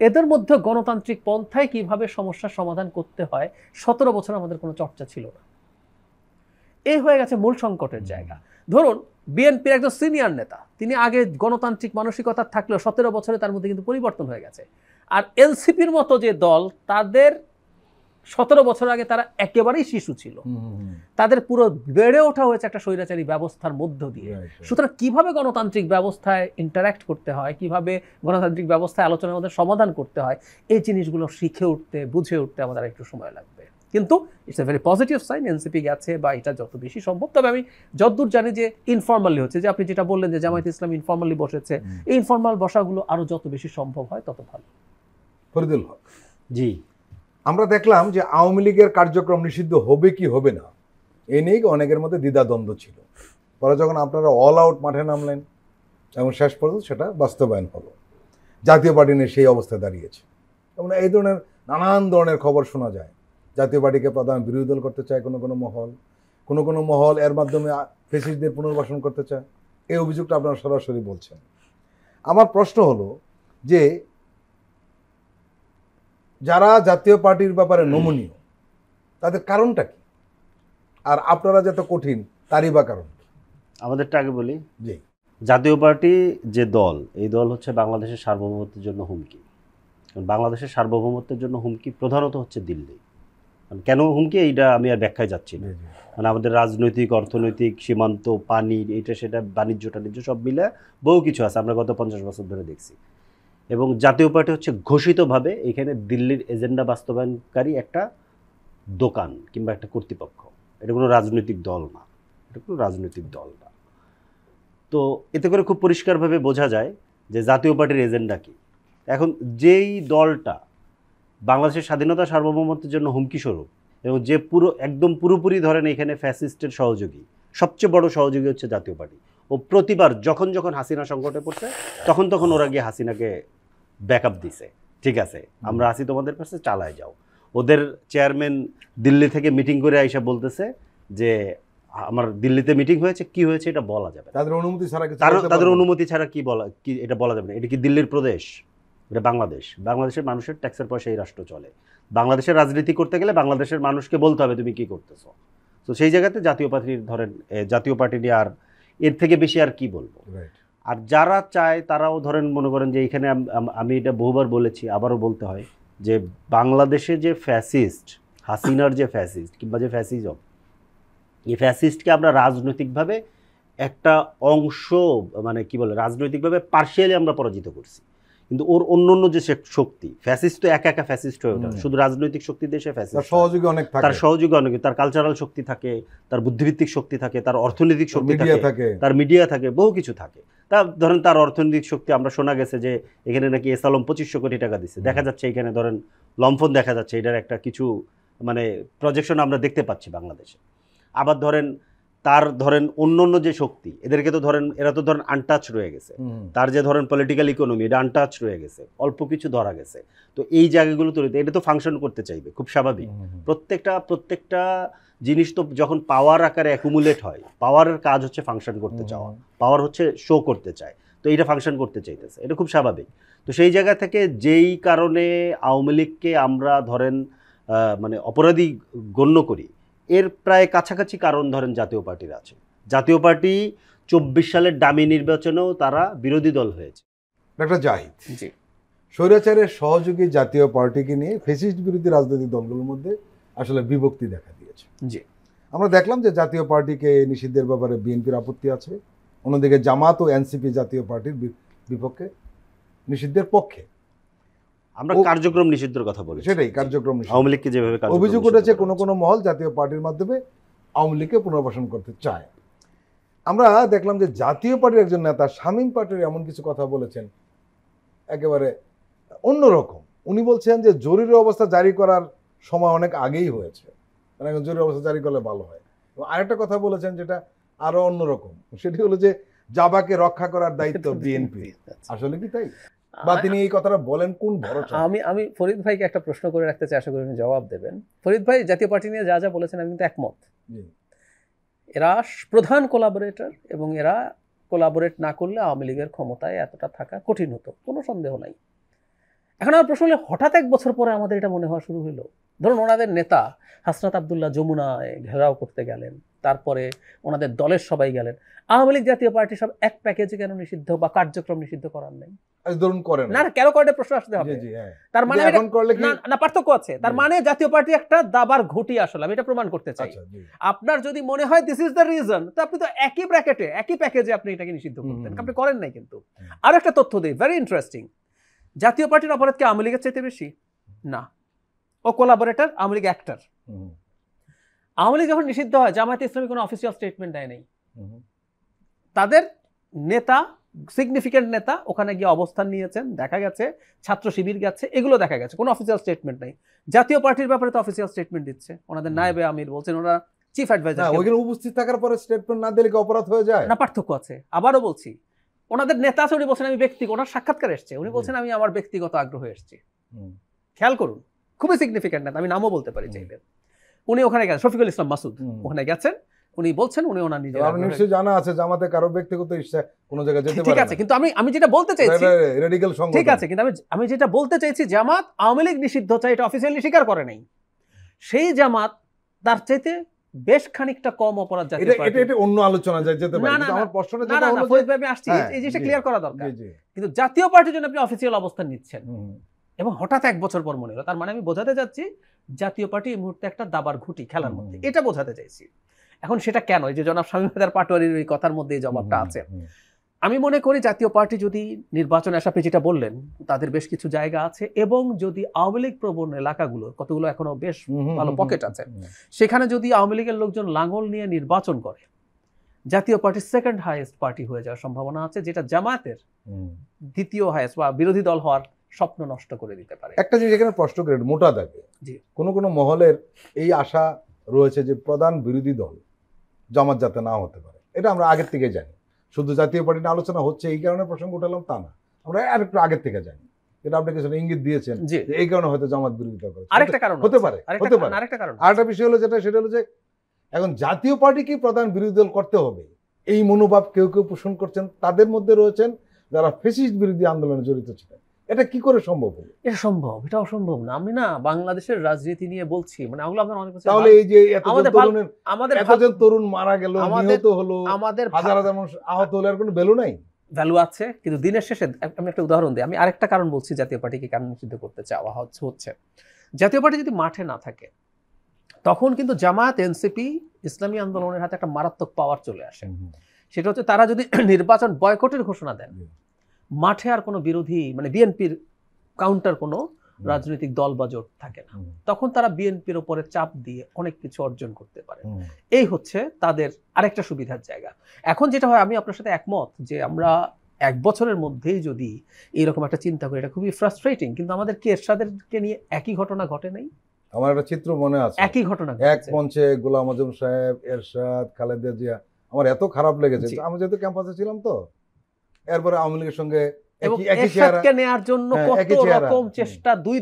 এদের মধ্যে গণতান্ত্রিক পন্থায় কিভাবে সমস্যার সমাধান করতে হয় 17 বছর আমাদের কোনো চর্চা ছিল না। এই হয়ে গেছে মূল সংকটের জায়গা। ধরুন বিএনপির একজন সিনিয়র নেতা, তিনি আগে গণতান্ত্রিক মানসিকতা থাকলেও 17 বছরে তার মধ্যে কিন্তু পরিবর্তন হয়ে গেছে। আর এনসিপির মতো যে দল, তাদের 17 বছর আগে তারা একেবারেই শিশু ছিল, তাদের পুরো বেড়ে ওঠা হয়েছে একটা স্বৈরাচারী ব্যবস্থার মধ্য দিয়ে। সুতরাং কিভাবে গণতান্ত্রিক ব্যবস্থায় ইন্টারাক্ট করতে হয়, কিভাবে গণতান্ত্রিক ব্যবস্থায় আলোচনার মধ্যে সমাধান করতে হয়, এই জিনিসগুলো শিখে উঠতে বুঝে উঠতে আমাদের একটু সময় লাগবে। কিন্তু it's a very positive sign, NCP গেছে বা এটা যত বেশি সম্ভব। তবে আমি যতদূর জানি যে ইনফর্মালি হচ্ছে, যে আপনি যেটা বললেন যে জামায়াত ইসলাম ইনফর্মালি বসেছে, এই ইনফর্মাল বসাগুলো আরো যত বেশি সম্ভব হয় তত ভালো। ফরিদুল হক জি, আমরা দেখলাম যে আওয়ামী লীগের কার্যক্রম নিষিদ্ধ হবে কি হবে না, এ নিয়ে অনেকের মধ্যে দ্বিধাদ্বন্দ্ব ছিল। পরে যখন আপনারা অল আউট মাঠে নামলেন এবং শেষ পর্যন্ত সেটা বাস্তবায়ন হলো, জাতীয় পার্টি নিয়ে সেই অবস্থায় দাঁড়িয়েছে। এবং এই ধরনের নানান ধরনের খবর শোনা যায়, জাতীয় পার্টিকে প্রধান বিরোধী দল করতে চায় কোনো কোনো মহল, এর মাধ্যমে ফ্যাসিস্টদের পুনর্বাসন করতে চায়, এই অভিযোগটা আপনারা সরাসরি বলছেন। আমার প্রশ্ন হলো যে যারা জাতীয় পার্টির ব্যাপারে নমনীয়, তাদের কারণটা কি? আর আপনারা যত কঠিন তারই বা কারণ? আমাদেরটা আগে বলি। জি, জাতীয় পার্টি যে দল, এই দল হচ্ছে বাংলাদেশের সার্বভৌমত্বের জন্য হুমকি। বাংলাদেশের সার্বভৌমত্বের জন্য হুমকি প্রধানত হচ্ছে দিল্লি। কেন হুমকি, এইটা আমি আর ব্যাখ্যায় যাচ্ছি না। মানে আমাদের রাজনৈতিক, অর্থনৈতিক, সীমান্ত, পানি, এটা সেটা, বাণিজ্য টাণিজ্য সব মিলে বহু কিছু আছে, আমরা গত 50 বছর ধরে দেখছি। এবং জাতীয় পার্টি হচ্ছে ঘোষিতভাবে এখানে দিল্লির এজেন্ডা বাস্তবায়নকারী একটা দোকান কিংবা একটা কর্তৃপক্ষ। এটা কোনো রাজনৈতিক দল না, এটা কোনো রাজনৈতিক দল না। তো এতে করে খুব পরিষ্কারভাবে বোঝা যায় যে জাতীয় পার্টির এজেন্ডা কি। এখন যেই দলটা বাংলাদেশের স্বাধীনতা সার্বভৌমত্বের জন্য হুমকি স্বরূপ এবং যে একদম পুরোপুরি ধরেন এখানে ফ্যাসিস্টের সহযোগী, সবচেয়ে বড় সহযোগী হচ্ছে জাতীয় পার্টি। ও প্রতিবার যখন যখন হাসিনা সংকটে পড়ছে তখন ওরা গিয়ে হাসিনাকে ব্যাকআপ দিছে, ঠিক আছে আমরা আছি তোমাদের কাছে, চালায় যাও। ওদের চেয়ারম্যান দিল্লি থেকে মিটিং করে আইসা বলতেছে যে আমার দিল্লিতে মিটিং হয়েছে, কি হয়েছে এটা বলা যাবে না, তাদের অনুমতি ছাড়া তাদের অনুমতি ছাড়া কি এটা বলা যাবে না। এটা কি দিল্লির প্রদেশ? এটা বাংলাদেশ। বাংলাদেশের মানুষের ট্যাক্সের পয়সা এই রাষ্ট্র চলে। বাংলাদেশের রাজনীতি করতে গেলে বাংলাদেশের মানুষকে বলতে হবে তুমি কি করতেছো। তো সেই জায়গাতে জাতীয় পার্টির ধরেন জাতীয় পার্টি নিয়ে আর এর থেকে বেশি আর কি বলবো। আর যারা চায় তারাও ধরেন মনে করেন যে এইখানে আমি এটা বহুবার বলেছি, আবারও বলতে হয় যে বাংলাদেশে যে ফ্যাসিস্ট, হাসিনার যে ফ্যাসিস্ট কিংবা যে ফ্যাসিজম, এই ফ্যাসিস্টকে আমরা রাজনৈতিকভাবে একটা অংশ মানে কি বলে রাজনৈতিকভাবে পার্শিয়ালি আমরা পরাজিত করছি, কিন্তু ওর অন্য যে শক্তি, ফ্যাসিস্ট তো একা একা ফ্যাসিস্ট হয়ে ওঠে, শুধু রাজনৈতিক শক্তি দিয়ে সে ফ্যাসিস্ট, তার সহযোগী অনেক থাকে, তার সহযোগী অনেক, তার কালচারাল শক্তি থাকে, তার বুদ্ধিভিত্তিক শক্তি থাকে, তার অর্থনৈতিক শক্তি থাকে, তার মিডিয়া থাকে, বহু কিছু থাকে। তা ধরেন তার অর্থনৈতিক শক্তি, আমরা শোনা গেছে যে এখানে নাকি এসালম 2500 কোটি টাকা দিচ্ছে, দেখা যাচ্ছে এখানে ধরেন লম্ফন দেখা যাচ্ছে, এটার একটা কিছু মানে প্রজেকশন আমরা দেখতে পাচ্ছি বাংলাদেশে। আবার ধরেন তার ধরেন অন্য যে শক্তি, এদেরকে তো ধরেন এরা তো ধরেন আনটাচ রয়ে গেছে, তার যে ধরেন পলিটিক্যাল ইকোনমি এটা আনটাচ রয়ে গেছে, অল্প কিছু ধরা গেছে। তো এই জায়গাগুলো তৈরিতে এটা তো ফাংশন করতে চাইবে, খুব স্বাভাবিক। প্রত্যেকটা জিনিস তো যখন পাওয়ার আকারে অ্যাকুমুলেট হয়, পাওয়ারের কাজ হচ্ছে ফাংশন করতে চাওয়া, পাওয়ার হচ্ছে শো করতে চায়, তো এইটা ফাংশন করতে চাইতেছে, এটা খুব স্বাভাবিক। তো সেই জায়গা থেকে যেই কারণে আওয়ামী লীগকে আমরা ধরেন মানে অপরাধী গণ্য করি, এর প্রায় কাছাকাছি কারণ ধরেন জাতীয় পার্টির আছে। জাতীয় পার্টি 24 সালের ডামি নির্বাচনেও তারা বিরোধী দল হয়েছে। ডক্টর জাহিদ, জি, স্বৈরাচারের সহযোগী জাতীয় পার্টিকে নিয়ে ফ্যাসিস্ট বিরোধী রাজনৈতিক দলগুলোর মধ্যে আসলে বিভক্তি দেখা দিয়েছে। জি, আমরা দেখলাম যে জাতীয় পার্টিকে নিষিদ্ধের ব্যাপারে বিএনপির আপত্তি আছে, অন্যদিকে জামাত ও এনসিপি জাতীয় পার্টির বিপক্ষে, নিষিদ্ধের পক্ষে। আমরা কার্যক্রম নিষিদ্ধের কথা বলি, সেটাই কার্যক্রম আওয়ামী লীগকে যেভাবে অভিযোগ উঠেছে কোনো মহল জাতীয় পার্টির মাধ্যমে আওয়ামী লীগকে পুনর্বাসন করতে চায়। আমরা দেখলাম যে জাতীয় পার্টির একজন নেতা শামীম পাটোয়ারী এমন কিছু কথা বলেছেন একেবারে অন্যরকম। উনি বলছেন যে জরুরি অবস্থা জারি করার সময় অনেক আগেই হয়েছে, মানে জরুরি অবস্থা জারি করলে ভালো হয়। এবং আরেকটা কথা বলেছেন যেটা আরো অন্যরকম, সেটি হলো যে জাবাকে রক্ষা করার দায়িত্ব বিএনপি। আসলে কি তাই, বা তিনি এই কথাটা বলেন কোন ভরসা? আমি ফরিদ ভাইকে একটা প্রশ্ন করে রাখতে চাই, আশা করি উনি জবাব দেবেন। ফরিদ ভাই জাতীয় পার্টি নিয়ে যা বলেছেন আমি কিন্তু একমত। এরা প্রধান কোলাবোরেটর এবং এরা কোলাবোরেট না করলে আওয়ামী লীগের ক্ষমতায় এতটা থাকা কঠিন হতো, কোনো সন্দেহ নাই। এখন আমার প্রশ্ন হলে হঠাৎ 1 বছর পরে আমাদের এটা মনে হওয়া শুরু হলো। ধরুন ওনাদের নেতা হাসনাত আবদুল্লাহ যমুনায় ঘেরাও করতে গেলেন, তারপরে ওনাদের দলের সবাই গেলেন, আওয়ামী লীগ জাতীয় পার্টি সব এক প্যাকেজে কেন নিষিদ্ধ বা কার্যক্রম নিষিদ্ধ করার নেই? ধরুন করেন না, কেন করে প্রশ্ন আসতে হবে। তার মানে না, পার্থক্য আছে। তার মানে জাতীয় পার্টি একটা দাবার ঘুঁটি, আসলে আমি এটা প্রমাণ করতে চাই। আপনার যদি মনে হয় দিস ইজ দ্য রিজন, তো আপনি তো একই ব্র্যাকেটে একই প্যাকেজে আপনি এটাকে নিষিদ্ধ করতেন, আপনি করেন নাই। কিন্তু আর একটা তথ্য দিই, ভেরি ইন্টারেস্টিং। জাতীয় পার্টির অপরাধ কি আওয়ামী লীগের চাইতে বেশি? না, ও কোলাবোরেটর, আওয়ামী লীগ অ্যাক্টর। আওয়ামী লীগ যখন নিষিদ্ধ হয় জামায়াতে ইসলামী কোনো অফিসিয়াল স্টেটমেন্ট দেয় নাই। তাদের নেতা, সিগনিফিকেন্ট নেতা ওখানে গিয়ে অবস্থান নিয়েছেন, দেখা গেছে ছাত্র শিবির গেছে, এগুলো দেখা গেছে, কোনো অফিসিয়াল স্টেটমেন্ট নাই। জাতীয় পার্টির ব্যাপারে তো অফিসিয়াল স্টেটমেন্ট দিচ্ছে ওনাদের নায়েবে আমির, বলছেন ওরা চিফ অ্যাডভাইজার। ওইখানে উপস্থিত থাকার পরে স্টেটমেন্ট না দিলে কি অপরাধ হয়ে যায়? না, পার্থক্য আছে। আবারও বলছি, ওনাদের নেতা আছে, উনি বলছেন আমি ব্যক্তিগত, ওনার সাক্ষাৎকার এসছে, উনি বলছেন আমি আমার ব্যক্তিগত আগ্রহে এসেছি। খেয়াল করুন, খুবই সিগনিফিকেন্ট নেতা, আমি নামও বলতে পারি চাইলে। উনি ওখানে গেছেন, শফিকুল ইসলাম মাসুদ ওখানে গেছেন, উনি বলছেন উনি ওনার নিজের নিশ্চয়ই জানা আছে জামাতে কারো ব্যক্তিগত ইচ্ছা কোন জায়গায় যেতে পারে। ঠিক আছে, কিন্তু আমি যেটা বলতে চাইছি, রেডিক্যাল সংগঠন, ঠিক আছে, কিন্তু আমি যেটা বলতে চাইছি, জামাত আওয়ামী লীগ নিষিদ্ধ চাই এটা অফিসিয়ালি স্বীকার করে নাই। সেই জামাত তার চাইতে বেশ খানিকটা কম অপরাধ জাতীয় পার্টি। এটা অন্য আলোচনা যেতে পারে, কিন্তু আমার প্রশ্নটা যেটা হলো ফরিদ ভাই আমি আসছি, এই জিনিসটা ক্লিয়ার করা দরকার। কিন্তু জাতীয় পার্টির জন্য আপনি অফিসিয়াল অবস্থান নিচ্ছেন এবং হঠাৎ 1 বছর পর মনে হলো, তার মানে আমি বোঝাতে যাচ্ছি জাতীয় পার্টি এই মুহূর্তে একটা দাবার ঘুঁটি খেলার মধ্যে, এটা বোঝাতে চাইছি। এখন সেটা কেন, এই যে জনাব শামীম পাটোয়ারীর এই কথার মধ্যে এই জবাবটা আছে। আমি মনে করি জাতীয় পার্টি যদি নির্বাচনে আসা, আপনি যেটা বললেন তাদের বেশ কিছু জায়গা আছে, এবং যদি আওয়ামী লীগ প্রবণ এলাকাগুলো কতগুলো এখনো বেশ ভালো পকেট আছে, সেখানে যদি আওয়ামী লীগের লোকজন লাঙ্গল নিয়ে নির্বাচন করে, জাতীয় পার্টির সেকেন্ড হাইয়েস্ট পার্টি হয়ে যাওয়ার সম্ভাবনা আছে, যেটা জামায়াতের দ্বিতীয় হাইয়েস্ট বা বিরোধী দল হওয়ার স্বপ্ন নষ্ট করে দিতে পারে। একটা জিনিস এখানে প্রশ্ন করে মোটা দাগে জি। কোনো মহলের এই আশা রয়েছে যে প্রধান বিরোধী দল জামাত যাতে না হতে পারে। এটা আমরা আগের থেকে জানি, শুধু জাতীয় পার্টি নিয়ে আলোচনা হচ্ছে এই কারণে প্রসঙ্গ উঠালাম তা না, আমরা আরেকটু আগের থেকে জানি। এটা আপনি কিছু ইঙ্গিত দিয়েছেন জি। যে এই কারণে হয়তো জামাত বিরোধিতা করে, আরেকটা কারণ হতে পারে, হতে পারে। আরেকটা কারণ, আরেকটা বিষয় হলো সেটা হলো যে এখন জাতীয় পার্টিকে প্রধান বিরোধী দল করতে হবে এই মনোভাব কেউ কেউ পোষণ করছেন। তাদের মধ্যে রয়েছেন যারা ফ্যাসিস্ট বিরোধী আন্দোলনে জড়িত ছিলেন। এটা কি করে সম্ভব হলো? এটা সম্ভব, এটা অসম্ভব না। আমি না বাংলাদেশের রাজনীতি নিয়ে বলছি, মানে ওগুলো আপনার অনেক কিছু। তাহলে এই যে এতজন তরুণ মারা গেল, নিহত হলো, আমাদের হাজার হাজার মানুষ আহত হলো, আর কোনো ভ্যালু নাই? ভ্যালু আছে, কিন্তু দিনের শেষে আমি একটা উদাহরণ দিই। আমি আরেকটা কারণ বলছি জাতীয় পার্টিকে কেন নিষিদ্ধ করতে চাওয়া হচ্ছে। জাতীয় পার্টি যদি মাঠে না থাকে তখন কিন্তু জামায়াত, এনসিপি, ইসলামী আন্দোলনের হাতে একটা মারাত্মক পাওয়ার চলে আসে। সেটা হচ্ছে তারা যদি নির্বাচন বয়কটের ঘোষণা দেন, মাঠে আর কোনো বিরোধী মানে বিএনপির কাউন্টার কোনো রাজনৈতিক দল বা জোট থাকে না। তখন তারা বিএনপির উপরে চাপ দিয়ে অনেক কিছু অর্জন করতে পারে। এই হচ্ছে তাদের আরেকটা সুবিধার জায়গা। এখন যেটা হয়, আমি আপনার সাথে একমত যে আমরা 1 বছরের মধ্যেই যদি এইরকম একটা চিন্তা করি, এটা খুবই ফ্রাস্ট্রেটিং। কিন্তু আমাদের কি এরশাদেরকে নিয়ে একই ঘটনা ঘটে নাই? আমার একটা চিত্র মনে আছে, একই ঘটনা এক মঞ্চে গোলাম আজম সাহেব, এরশাদ, খালেদা জিয়া। আমার এত খারাপ লেগেছে, আমি যেহেতু ক্যাম্পাসে ছিলাম, তো এরপরে আওয়ামী লীগের সঙ্গে এরশাদকে নেয়ার জন্য কত রকম চেষ্টা দুই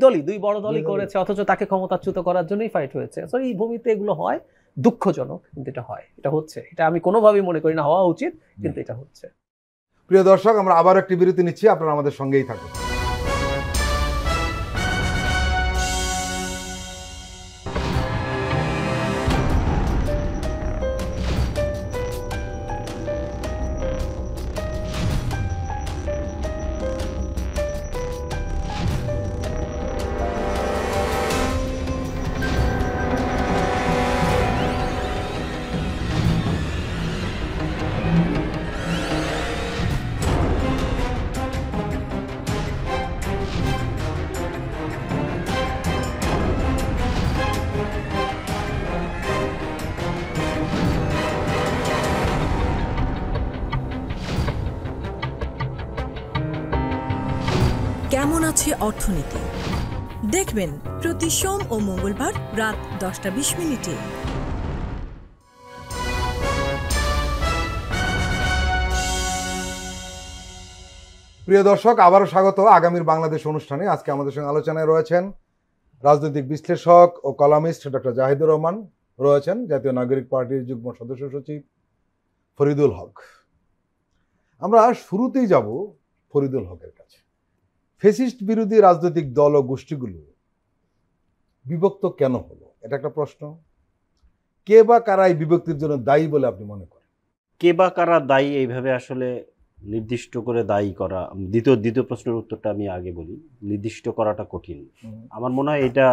বড় দলই করেছে, অথচ তাকে ক্ষমতাচ্যুত করার জন্যই ফাইট হয়েছে। সো এই ভূমিতে এগুলো হয়, দুঃখজনক, কিন্তু এটা হয়, এটা হচ্ছে। এটা আমি কোনোভাবেই মনে করি না হওয়া উচিত, কিন্তু এটা হচ্ছে। প্রিয় দর্শক, আমরা আবার একটি বিরতি নিচ্ছি, আপনারা আমাদের সঙ্গেই থাকুন। কেমন আছে অর্থনীতি দেখবেন প্রতি সোম ও মঙ্গলবার রাত 10:20। প্রিয় দর্শক, আবারও স্বাগত আগামীর বাংলাদেশ অনুষ্ঠানে। আজকে আমাদের সঙ্গে আলোচনায় রয়েছেন রাজনৈতিক বিশ্লেষক ও কলামিস্ট ডক্টর জাহিদুর রহমান, রয়েছেন জাতীয় নাগরিক পার্টির যুগ্ম সদস্য সচিব ফরিদুল হক। আমরা শুরুতেই যাব ফরিদুল হকের কাছে। ফ্যাসিস্ট বিরোধী রাজনৈতিক দল ও গোষ্ঠীগুলো বিভক্ত কেন হলো, এটা একটা প্রশ্ন। কে বা কারা এই বিভক্তির জন্য দায়ী বলে আপনি মনে করেন? কে বা কারা দায়ী এইভাবে আসলে নির্দিষ্ট করে দায়ী করা, দ্বিতীয় প্রশ্নের উত্তরটা আমি আগে বলি। নির্দিষ্ট করাটা কঠিন। আমার মনে হয় এটা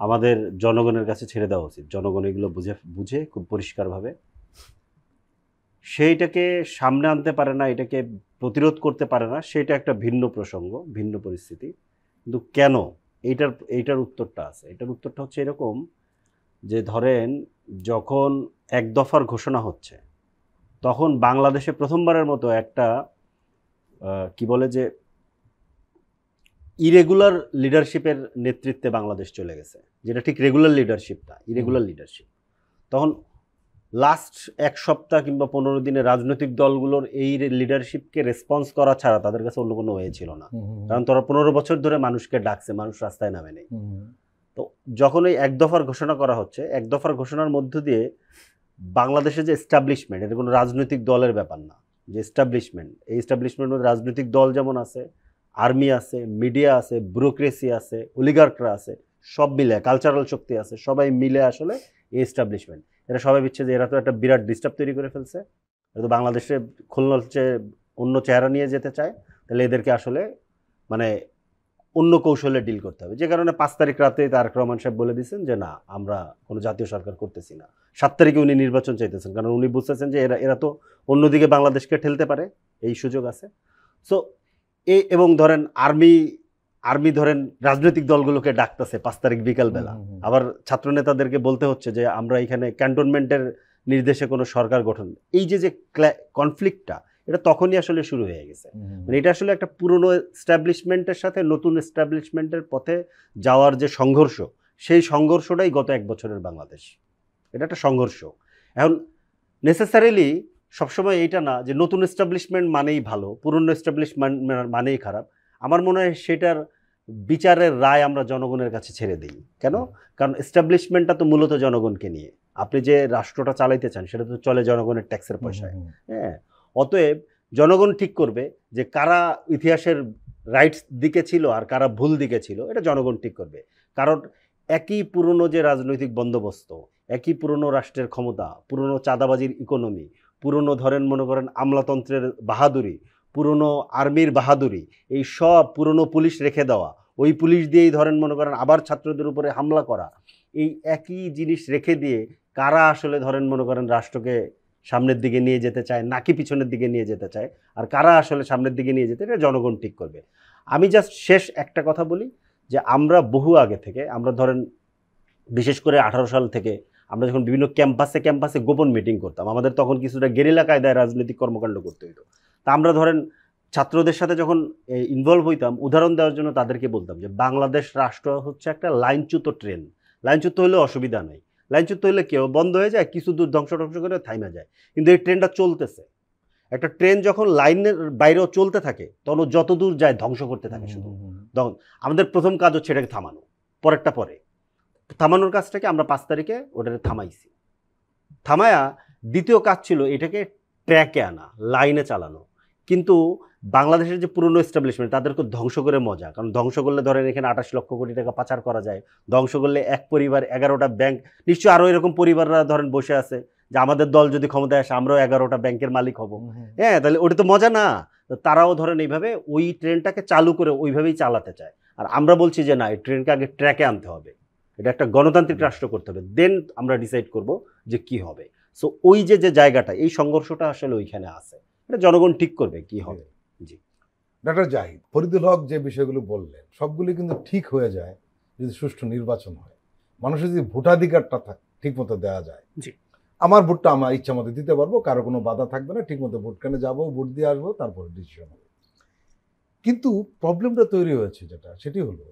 আমাদের জনগণের কাছে ছেড়ে দেওয়া উচিত। জনগণ এগুলো বুঝে খুব পরিষ্কারভাবে, সেইটাকে সামনে আনতে পারে না, এটাকে প্রতিরোধ করতে পারে না, সেটা একটা ভিন্ন প্রসঙ্গ, ভিন্ন পরিস্থিতি। কিন্তু কেন, এইটার উত্তরটা আছে। এটার উত্তরটা হচ্ছে এরকম যে, ধরেন যখন এক দফার ঘোষণা হচ্ছে, তখন বাংলাদেশে প্রথমবারের মতো একটা কি বলে যে ইরেগুলার লিডারশিপের নেতৃত্বে বাংলাদেশ চলে গেছে, যেটা ঠিক রেগুলার লিডারশিপ না, ইরেগুলার লিডারশিপ। তখন লাস্ট 1 সপ্তাহ কিংবা 15 দিনে রাজনৈতিক দলগুলোর এই লিডারশিপকে রেসপন্স করা ছাড়া তাদের কাছে অন্য কোনো ওয়ে ছিল না। কারণ তারা 15 বছর ধরে মানুষকে ডাকছে, মানুষ রাস্তায় নামে নেই। তো যখন এই এক দফার ঘোষণা করা হচ্ছে, এক দফার ঘোষণার মধ্য দিয়ে বাংলাদেশে যে এস্টাবলিশমেন্ট, এটা কোনো রাজনৈতিক দলের ব্যাপার না, যে এস্টাবলিশমেন্ট, এই এস্টাবলিশমেন্টের মধ্যে রাজনৈতিক দল যেমন আছে, আর্মি আছে, মিডিয়া আছে, ব্যুরোক্রেসি আছে, অলিগার্করা আছে, সব মিলে কালচারাল শক্তি আছে, সবাই মিলে আসলে এই এস্টাবলিশমেন্ট। এরা সবাই ভাবছে যে এরা তো একটা বিরাট ডিস্টার্ব তৈরি করে ফেলছে, এরা তো বাংলাদেশে খুলনার চেয়ে অন্য চেহারা নিয়ে যেতে চায়, তাহলে এদেরকে আসলে মানে অন্য কৌশলে ডিল করতে হবে। যে কারণে 5 তারিখ রাতে তারেক রহমান সাহেব বলে দিয়েছেন যে না, আমরা কোনো জাতীয় সরকার করতেছি না। 7 তারিখে উনি নির্বাচন চাইতেছেন, কারণ উনি বুঝতেছেন যে এরা তো অন্যদিকে বাংলাদেশকে ঠেলতে পারে, এই সুযোগ আছে। সো এবং ধরেন আর্মি ধরেন রাজনৈতিক দলগুলোকে ডাকতেছে 5 তারিখ বিকালবেলা, আবার ছাত্র নেতাদেরকে বলতে হচ্ছে যে আমরা এখানে ক্যান্টনমেন্টের নির্দেশে কোনো সরকার গঠন, এই যে যে কনফ্লিক্টটা এটা তখনই আসলে শুরু হয়ে গেছে। মানে এটা আসলে একটা পুরনো এস্টাবলিশমেন্টের সাথে নতুন এস্টাবলিশমেন্টের পথে যাওয়ার যে সংঘর্ষ, সেই সংঘর্ষটাই গত 1 বছরের বাংলাদেশ। এটা একটা সংঘর্ষ। এখন নেসেসারিলি সবসময় এইটা না যে নতুন এস্টাবলিশমেন্ট মানেই ভালো, পুরনো এস্টাবলিশমেন্ট মানেই খারাপ। আমার মনে হয় সেটার বিচারের রায় আমরা জনগণের কাছে ছেড়ে দিই। কেন? কারণ এস্টাবলিশমেন্টটা তো মূলত জনগণকে নিয়ে। আপনি যে রাষ্ট্রটা চালাইতে চান সেটা তো চলে জনগণের ট্যাক্সের পয়সায়। হ্যাঁ, অতএব জনগণ ঠিক করবে যে কারা ইতিহাসের রাইটস দিকে ছিল আর কারা ভুল দিকে ছিল, এটা জনগণ ঠিক করবে। কারণ একই পুরনো যে রাজনৈতিক বন্দোবস্ত, একই পুরনো রাষ্ট্রের ক্ষমতা, পুরনো চাঁদাবাজির ইকোনমি, পুরনো ধরেন মনে করেন আমলাতন্ত্রের বাহাদুরি, পুরনো আর্মির বাহাদুরি, এই সব পুরনো পুলিশ রেখে দেওয়া, ওই পুলিশ দিয়েই ধরেন মনে করেন আবার ছাত্রদের উপরে হামলা করা, এই একই জিনিস রেখে দিয়ে কারা আসলে ধরেন মনে করেন রাষ্ট্রকে সামনের দিকে নিয়ে যেতে চায় নাকি পিছনের দিকে নিয়ে যেতে চায়, আর কারা আসলে সামনের দিকে নিয়ে যেতে, এটা জনগণ ঠিক করবে। আমি জাস্ট শেষ একটা কথা বলি যে আমরা বহু আগে থেকে, আমরা ধরেন বিশেষ করে 18 সাল থেকে আমরা যখন বিভিন্ন ক্যাম্পাসে গোপন মিটিং করতাম, আমাদের তখন কিছুটা গেরিলা কায়দায় রাজনৈতিক কর্মকাণ্ড করতে হইতো। তা আমরা ধরেন ছাত্রদের সাথে যখন ইনভলভ হইতাম, উদাহরণ দেওয়ার জন্য তাদেরকে বলতাম যে বাংলাদেশ রাষ্ট্র হচ্ছে একটা লাইনচ্যুত ট্রেন। লাইনচ্যুত হলে অসুবিধা নেই, লাইনচ্যুত হলে কেউ বন্ধ হয়ে যায়, কিছু দূর ধ্বংস করে থাইমা যায়, কিন্তু এই ট্রেনটা চলতেছে। একটা ট্রেন যখন লাইনের বাইরেও চলতে থাকে তখন যত দূর যায় ধ্বংস করতে থাকে শুধু। তখন আমাদের প্রথম কাজ হচ্ছে এটাকে থামানো, পরেরটা পরে। থামানোর কাজটাকে আমরা 5 তারিখে ওটাকে থামাইছি। থামায়া দ্বিতীয় কাজ ছিল এটাকে ট্র্যাকে আনা, লাইনে চালানো। কিন্তু বাংলাদেশের যে পুরনো এস্টাবলিশমেন্ট তাদেরকে ধ্বংস করে মজা, কারণ ধ্বংস করলে ধরেন এখানে 28 লক্ষ কোটি টাকা পাচার করা যায়, ধ্বংস করলে এক পরিবার 11টা ব্যাংক, নিশ্চয়ই আরও এরকম পরিবাররা ধরেন বসে আছে যে আমাদের দল যদি ক্ষমতায় আসে আমরাও 11টা ব্যাংকের মালিক হব। হ্যাঁ, তাহলে ওটা তো মজা না। তারাও ধরেন এইভাবে ওই ট্রেনটাকে চালু করে ওইভাবেই চালাতে চায়। আর আমরা বলছি যে না, এই ট্রেনকে আগে ট্র্যাকে আনতে হবে, এটা একটা গণতান্ত্রিক রাষ্ট্র করতে হবে, দেন আমরা ডিসাইড করব যে কি হবে। সো ওই যে জায়গাটা, এই সংঘর্ষটা আসলে ওইখানে আছে, এটা জনগণ ঠিক করবে কি হবে। জি ডক্টর জাহিদ, ফরিদুল হক যে বিষয়গুলো বললেন সবগুলি কিন্তু ঠিক হয়ে যায় যদি সুষ্ঠু নির্বাচন হয়, মানুষের যদি ভোটাধিকারটা ঠিক মতো দেওয়া যায়। জি, আমার ভোটটা আমার ইচ্ছা মতো দিতে পারবো, কারো কোনো বাধা থাকবে না, ঠিক মতো ভোট কেন্দ্রে যাবো, ভোট দিয়ে আসবো, তারপরে ডিসিশন হবে। কিন্তু প্রবলেমটা তৈরি হয়েছে সেটি হলো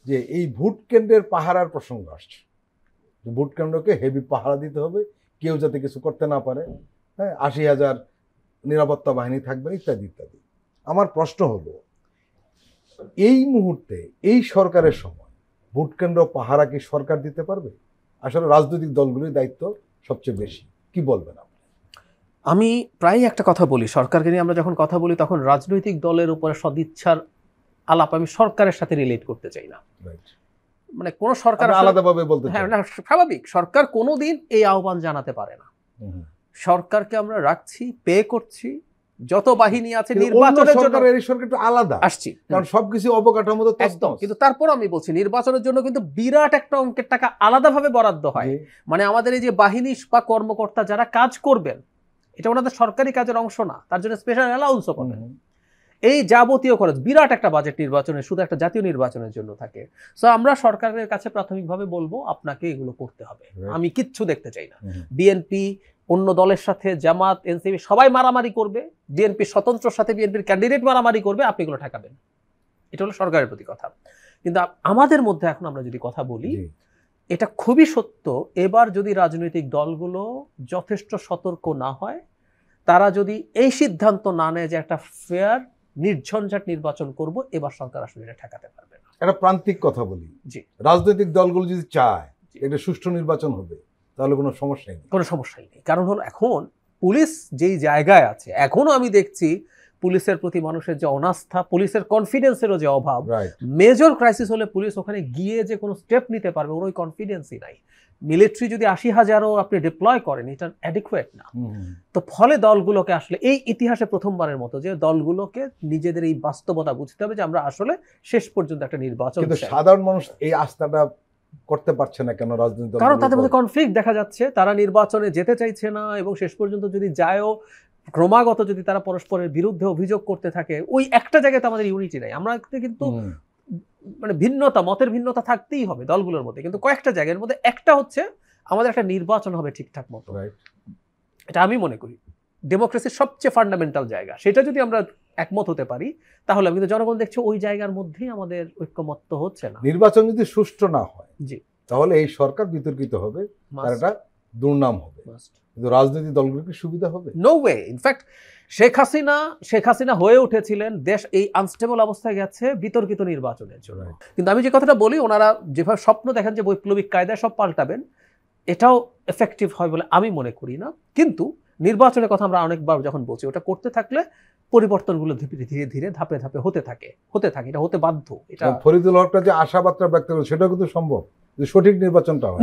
যে এই ভোট কেন্দ্রের পাহারার প্রসঙ্গ আসছে। ভোট কেন্দ্রকে হেভি পাহারা দিতে হবে, কেউ যাতে কিছু করতে না পারে। হ্যাঁ, 80,000 নিরাপত্তা বাহিনী থাকবে, ইত্যাদি ইত্যাদি। আমার প্রশ্ন হলো, এই মুহূর্তে এই সরকারের সময় ভোট কেন্দ্র পাহারা কি সরকার দিতে পারবে? আসলে রাজনৈতিক দলগুলির দায়িত্ব সবচেয়ে বেশি, কি বলবেন আপনি? আমি প্রায় একটা কথা বলি, সরকারকে নিয়ে আমরা যখন কথা বলি তখন রাজনৈতিক দলের উপরে সদিচ্ছার আলাপ আমি সরকারের সাথে রিলেট করতে চাই না। মানে কোন সরকার আলাদাভাবে বলতে, হ্যাঁ না, স্বাভাবিক, সরকার কোনোদিন এই আহ্বান জানাতে পারে না। সরকারকে আমরা রাখছি, পে করছি, যত বাহিনী আছে নির্বাচনের জন্য একটু আলাদা আসছি, কারণ সবকিছু অবকাঠামো তো একদম। কিন্তু তারপর আমি বলছি নির্বাচনের জন্য কিন্তু বিরাট একটা অঙ্কের টাকা আলাদাভাবে বরাদ্দ হয়। মানে আমাদের এই যে বাহিনী বা কর্মকর্তা যারা কাজ করবেন, এটা ওনাদের সরকারি কাজের অংশ না, তার জন্য স্পেশাল অ্যালাউন্সও পাবেন। এই যাবতীয় খরচ বিরাট একটা বাজেট নির্বাচনের, শুধু একটা জাতীয় নির্বাচনের জন্য থাকে। সো আমরা সরকারের কাছে প্রাথমিকভাবে বলবো আপনাকে এগুলো করতে হবে। আমি কিচ্ছু দেখতে চাই না। বিএনপি অন্য দলের সাথে, জামাত, এনসিপি সবাই মারামারি করবে, বিএনপি স্বতন্ত্রের সাথে বিএনপির ক্যান্ডিডেট মারামারি করবে, আপনি এগুলো ঠেকাবেন। এটা হলো সরকারের প্রতি কথা। কিন্তু আমাদের মধ্যে এখন আমরা যদি কথা বলি, এটা খুবই সত্য, এবার যদি রাজনৈতিক দলগুলো যথেষ্ট সতর্ক না হয়, তারা যদি এই সিদ্ধান্ত না নেয় যে একটা ফেয়ার নির্ঝঞ্ঝাট নির্বাচন করব, এবার সরকার আসলে এটা ঠেকাতে পারবে না। একটা প্রান্তিক কথা বলি, জি, রাজনৈতিক দলগুলো যদি চায় এটা সুষ্ঠু নির্বাচন হবে, তাহলে কোনো সমস্যাই নেই। কোনো সমস্যাই নেই। কারণ হলো এখন পুলিশ যেই জায়গায় আছে, এখনো আমি দেখছি পুলিশের প্রতি মানুষের যে অনাস্থা, পুলিশের কনফিডেন্সেরও যে অভাব। মেজর ক্রাইসিস হলে পুলিশ ওখানে গিয়ে যে কোনো স্টেপ নিতে পারবে ওর ওই কনফিডেন্সই নাই। মিলিটারি যদি 80,000ও আপনি ডিপ্লয় করেন, এটা অ্যাডিকুয়েট না। তো ফলে দলগুলোকে আসলে এই ইতিহাসে প্রথমবারের মতো যে দলগুলোকে নিজেদের এই বাস্তবতা বুঝতে হবে যে আমরা আসলে শেষ পর্যন্ত একটা নির্বাচন। কিন্তু সাধারণ মানুষ এই আস্থাটা করতে পারছে না কেন? রাজনৈতিক দল, কারণ তাদের মধ্যে কনফ্লিক্ট দেখা যাচ্ছে, তারা নির্বাচনে যেতে চাইছে না, এবং শেষ পর্যন্ত যদি যায়ও ক্রমাগত যদি তারা পরস্পরের বিরুদ্ধে অভিযোগ করতে থাকে, ওই একটা জায়গায় তো আমাদের ইউনিটি নাই। আমরা কিন্তু মানে ভিন্নতা, মতের ভিন্নতা থাকতেই হবে দলগুলোর মধ্যে, কিন্তু কয়েকটা জায়গার মধ্যে একটা হচ্ছে আমাদের একটা নির্বাচন হবে ঠিকঠাক মতো, রাইট, এটা আমি মনে করি ডেমোক্রেসির সবচেয়ে ফান্ডামেন্টাল জায়গা। সেটা যদি আমরা একমত হতে পারি তাহলে, কিন্তু জনগণ দেখছে ওই জায়গার মধ্যেই আমাদের ঐক্যমত্য হচ্ছে না। নির্বাচন যদি সুষ্ঠু না হয় জি, তাহলে এই সরকার বিতর্কিত হবে, তার একটা দুর্নাম হবে, কিন্তু রাজনৈতিক দলগুলোকে সুবিধা হবে। No way. In fact Sheikh Hasina হয়ে উঠেছিলেন, দেশ এই আনস্টেবল অবস্থায় গেছে বিতর্কিত নির্বাচনের জন্য। কিন্তু আমি যে কথাটা বলি, ওনারা যেভাবে স্বপ্ন দেখেন যে বৈপ্লবিক কায়দায় সব পাল্টাবেন, এটাও এফেক্টিভ হয় বলে আমি মনে করি না। কিন্তু নির্বাচনের কথা আমরা অনেকবার যখন বলছি, ওটা করতে থাকলে পরিবর্তনগুলো ধীরে ধীরে ধাপে ধাপে হতে থাকে, এটা হতে বাধ্য। এটা ফরিদুল হকটা যে আশাবাদটা ব্যক্ত করে সেটা কিন্তু সম্ভব, যে সঠিক নির্বাচনটা হয়।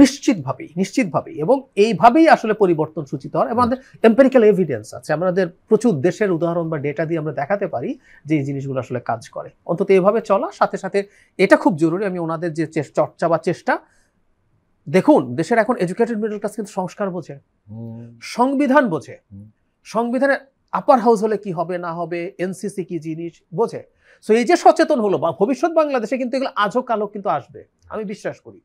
নিশ্চিতভাবেই এবং এইভাবেই আসলে পরিবর্তন সূচিত হয়। এবং আমাদের এম্পিরিক্যাল এভিডেন্স আছে, আমাদের প্রচুর দেশের উদাহরণ বা ডেটা দিয়ে আমরা দেখাতে পারি যে এই জিনিসগুলো আসলে কাজ করে। অন্তত এভাবে চলা, সাথে সাথে এটা খুব জরুরি, আমি ওনাদের যে চর্চা বা চেষ্টা, দেখুন দেশের এখন এডুকেটেড মিডল ক্লাস কিন্তু সংস্কার বোঝে, সংবিধান বোঝে, সংবিধানের আপার হাউস হলে কি হবে না হবে, এনসিসি কি জিনিস বোঝে। সো এই যে সচেতন হলো, বা ভবিষ্যৎ বাংলাদেশে কিন্তু এগুলো আজও কালো কিন্তু আসবে, আমি বিশ্বাস করি।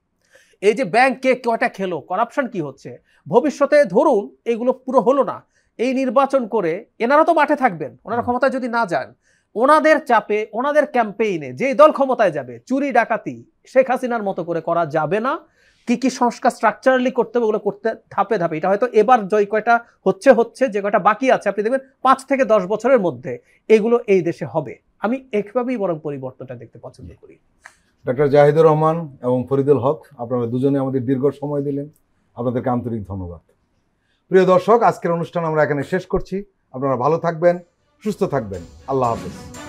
এই যে ব্যাংকে কয়টা খেলো, করাপশন কি হচ্ছে, ভবিষ্যতে ধরুন এগুলো পুরো হলো না, এই নির্বাচন করে এনারা তো মাঠে থাকবেন, ওনারা ক্ষমতায় যদি না যান, ওনাদের চাপে, ওনাদের ক্যাম্পেইনে যে দল ক্ষমতায় যাবে, চুরি ডাকাতি শেখ হাসিনার মতো করে করা যাবে না। কি কি সংস্কার স্ট্রাকচারালি করতে হবে, ওগুলো করতে ধাপে ধাপে। এটা হয়তো এবার জয় কয়টা হচ্ছে, যে কয়টা বাকি আছে, আপনি দেখবেন 5 থেকে 10 বছরের মধ্যে এগুলো এই দেশে হবে। আমি একভাবেই বরং পরিবর্তনটা দেখতে পছন্দ করি। ডক্টর জাহিদুর রহমান এবং ফরিদুল হক, আপনারা দুজনে আমাদের দীর্ঘ সময় দিলেন, আপনাদেরকে আন্তরিক ধন্যবাদ। প্রিয় দর্শক, আজকের অনুষ্ঠান আমরা এখানে শেষ করছি। আপনারা ভালো থাকবেন, সুস্থ থাকবেন। আল্লাহ হাফেজ।